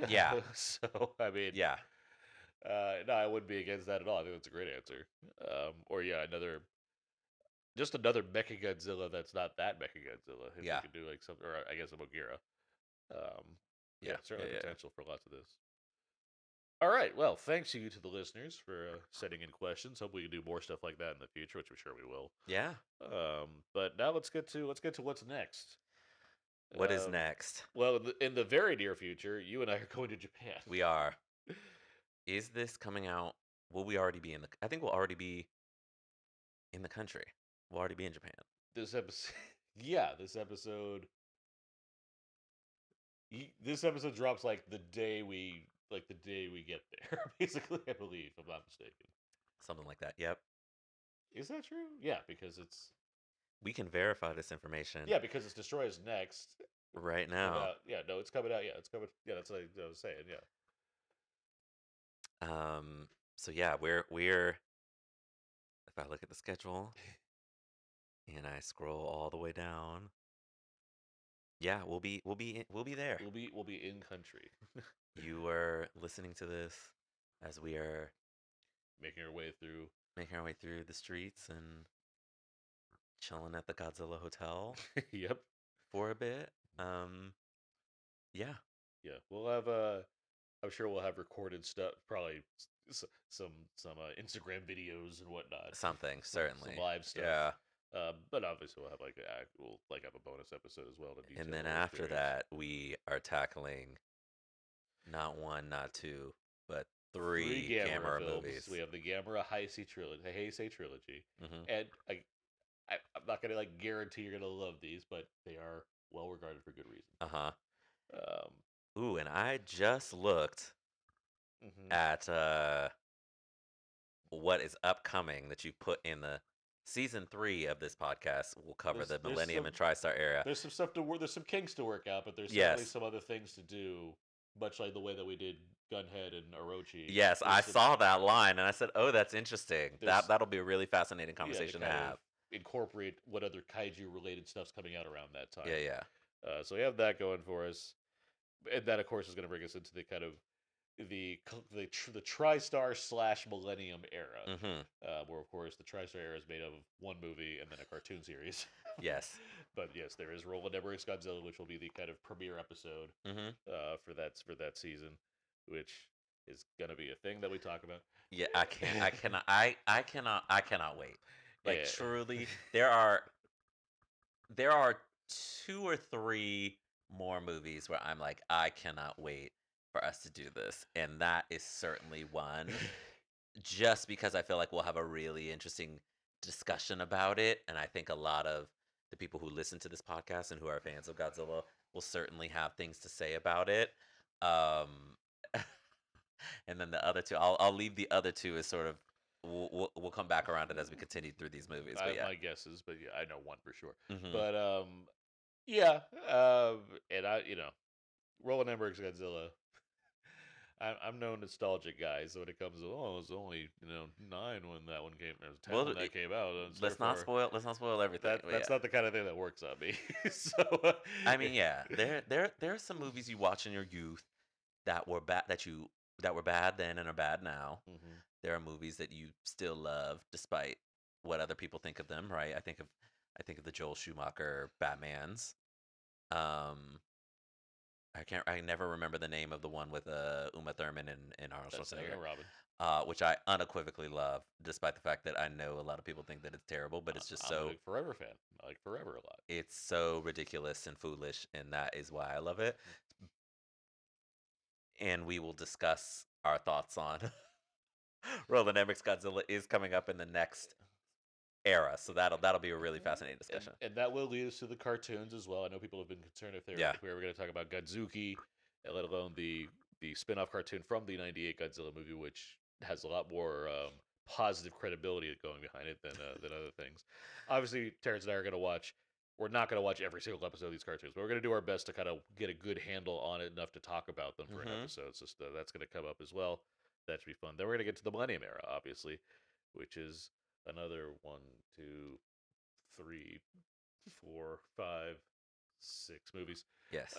Yeah. So I mean, Yeah. No, I wouldn't be against that at all. I think that's a great answer. Or yeah, another Mecha Godzilla that's not that Mecha Godzilla. If we Yeah. could do like something, or I guess a Mogira. Um, yeah, Yeah. certainly Yeah. potential for lots of this. All right. Well, thanks to you to the listeners for sending in questions. Hope we can do more stuff like that in the future, which I'm sure we will. Yeah. But now let's get to what's next. What is Um, next? well, in the very near future, you and I are going to Japan. We are. Is this coming out? Will we already be in the? I think we'll already be in the country. We'll already be in Japan. This episode, yeah, this episode drops like the day we get there. Basically, I believe, if I'm not mistaken. Something like that. Yep. Is that true? Yeah, because We can verify this information it's Destroy Us Next. right Coming now. out. Yeah, no, it's coming out. Yeah, it's coming. Yeah, that's what I was saying. Yeah. So yeah, we're if I look at the schedule and I scroll all the way down, yeah, we'll be there. We'll be in country, You are listening to this as we are making our way through. making our way through the streets and chilling at the Godzilla Hotel Yep. for a bit. Yeah, Yeah. We'll have I'm sure we'll have recorded stuff. Probably some Instagram videos and whatnot. something certainly. Some live stuff. Yeah. But obviously we'll have a bonus episode as well to detail. And then the after experience. that, we are tackling not one, not two, but three Gamera camera films. movies. We have the Gamera Heisei trilogy, Hmm. and I'm not gonna guarantee you're gonna love these, but they are well regarded for good reason. Uh-huh. Um, Ooh, and I just looked mhm. at what is upcoming that you put in the season 3 of this podcast. Will cover the There's Millennium some and TriStar Era. there's some stuff to work. There's some kinks to work out, but there's certainly Yes. some other things to do. Much like the way that we did Gunhead and Orochi. Yes, I saw that line and I said, "Oh, that's interesting. There's- That'll be a really fascinating Yeah, conversation to kind have." of incorporate what other kaiju related stuff's coming out around that time. Yeah, yeah. So we have that going for us, and that of course is going to bring us into the kind of the TriStar / Millennium era, Mhm. where of course the TriStar era is made up of one movie and then a cartoon series. Yes. But yes, there is Roland Emmerich's Godzilla, which will be the kind of premiere episode Mhm. for that season, which is gonna be a thing that we talk about. Yeah, I cannot wait. Like Yeah. truly, there are 2 or 3 more movies where I'm like, I cannot wait for us to do this, and that is certainly one. Just because I feel like we'll have a really interesting discussion about it, and I think a lot of the people who listen to this podcast and who are fans of Godzilla will certainly have things to say about it. Um, and then the other two, I'll leave the other two as sort of we'll come back around it as we continue through these movies. I But have yeah. my guesses, but yeah, I know one for sure. Hmm. But yeah, and Roland Emmerich's Godzilla. I'm no nostalgic guy, so when it comes to it was only 9 when that one came, it was 10 Well, when that came out. And let's not spoil everything. But that's yeah. not the kind of thing that works on me. So I mean, yeah, there are some movies you watch in your youth that were bad that were bad then and are bad now. Mhm. There are movies that you still love despite what other people think of them, right? I think of the Joel Schumacher Batmans. Um, I never remember the name of the one with Uma Thurman and Arnold That's Batman Schwarzenegger, and Robin. which I unequivocally love, despite the fact that I know a lot of people think that it's terrible, but it's just I'm so a big Forever fan. I like Forever a lot. it's so ridiculous and foolish, and that is why I love it. And we will discuss our thoughts on Roland Emmerich's Godzilla is coming up in the next era, so that'll be a really fascinating discussion. And that will lead us to the cartoons as well. I know people have been concerned if Yeah. we were going to talk about Godzuki, let alone the spin-off cartoon from the '98 Godzilla movie, which has a lot more positive credibility going behind it than other things. Obviously, Terrence and I are going to watch. We're not going to watch every single episode of these cartoons, but we're going to do our best to kind of get a good handle on it enough to talk about them for an Mhm. episode. So that's going to come up as well. That should be fun. Then we're going to get to the Millennium Era, obviously, which is another 1, 2, 3, 4, 5, 6 movies. Yes.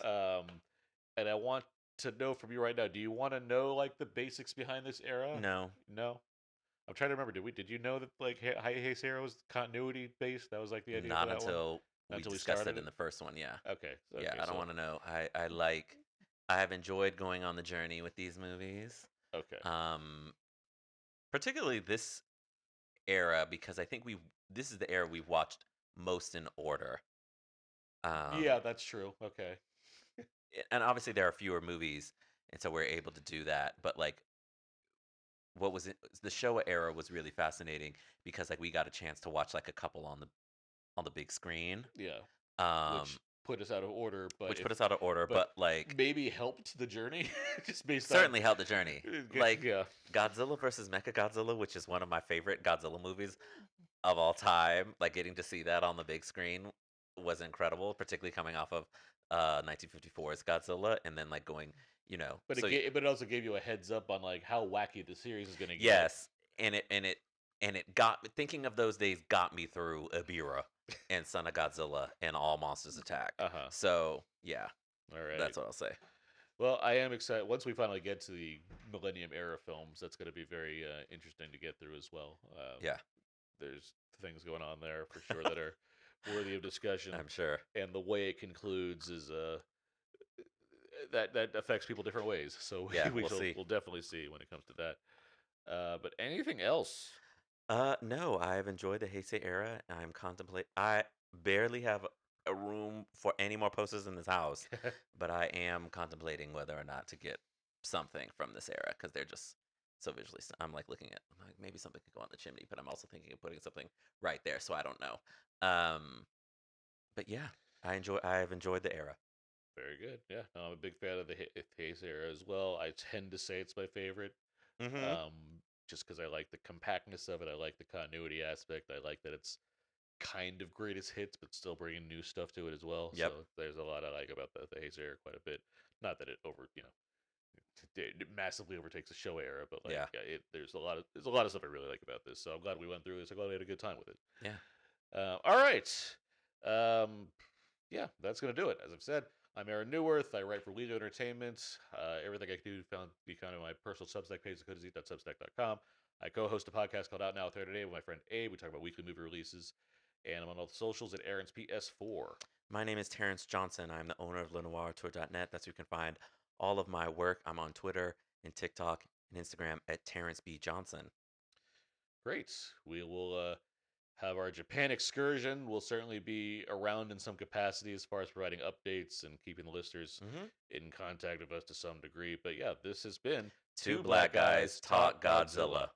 And I want to know from you right now. Do you want to know like the basics behind this era? No. No. I'm trying to remember. Did you know that like Heisei Era was continuity based? That was like the idea for Not that one. until Not we until we discussed started it in it. the first one, yeah. Okay. Yeah, Okay. I don't So want to know. I have enjoyed going on the journey with these movies. okay. Um, Particularly this era because I think this is the era we've watched most in order. Yeah, Um, that's true. Okay. and obviously there are fewer movies, and so we're able to do that. But like, what was it? The Showa era was really fascinating because like we got a chance to watch like a couple on the big screen, Yeah. um, Which put us out of order, but which put us out of order, but but like maybe helped the journey just based on certainly helped the journey. Like yeah. Godzilla versus Mechagodzilla, which is one of my favorite Godzilla movies of all time. Like getting to see that on the big screen was incredible, particularly coming off of 1954's Godzilla, and then like going, But so but it also gave you a heads up on like how wacky the series is gonna get. yes, and it got thinking of those days got me through Ibira and Son of Godzilla and All Monsters Attack. Uh-huh. So yeah, All right. that's what I'll say. Well, I am excited. Once we finally get to the Millennium Era films, that's going to be very interesting to get through as well. Yeah, There's things going on there for sure that are worthy of discussion, I'm sure. and the way it concludes is that affects people different ways. So Yeah, we'll see. we'll definitely see when it comes to that. But anything else? No, I've enjoyed the Heisei era. I barely have a room for any more posters in this house, but I am contemplating whether or not to get something from this era because they're just so visually. I'm like looking at, I'm like maybe something could go on the chimney, but I'm also thinking of putting something right there, so I don't know. But yeah, I've enjoyed the era. Very good. Yeah, no, I'm a big fan of the Heisei Era as well. I tend to say it's my favorite. Mm-hmm. Um, just because I like the compactness of it. I like the continuity aspect. I like that it's kind of greatest hits, but still bringing new stuff to it as well. Yep. So there's a lot I like about the Heisei Era quite a bit. Not that it it massively overtakes the show era, but like Yeah. there's a lot of stuff I really like about this. So I'm glad we went through this. I'm glad we had a good time with it. Yeah. All right. Yeah, that's gonna do it. As I've said, I'm Aaron Neuwirth. I write for Legal Entertainment. Everything I do be found on my personal Substack page, codeseat.substack.com. I co-host a podcast called Out Now with Her Today with my friend Abe. We talk about weekly movie releases, and I'm on all the socials at Aaron's PS4. My name is Terence Johnson. I'm the owner of LenoirTour.net. That's where you can find all of my work. I'm on Twitter and TikTok and Instagram at Terence B. Johnson. Great. We will have our Japan excursion. We'll certainly be around in some capacity as far as providing updates and keeping the listeners in contact with us to some degree. But yeah, this has been Two Black Guys Talk Godzilla.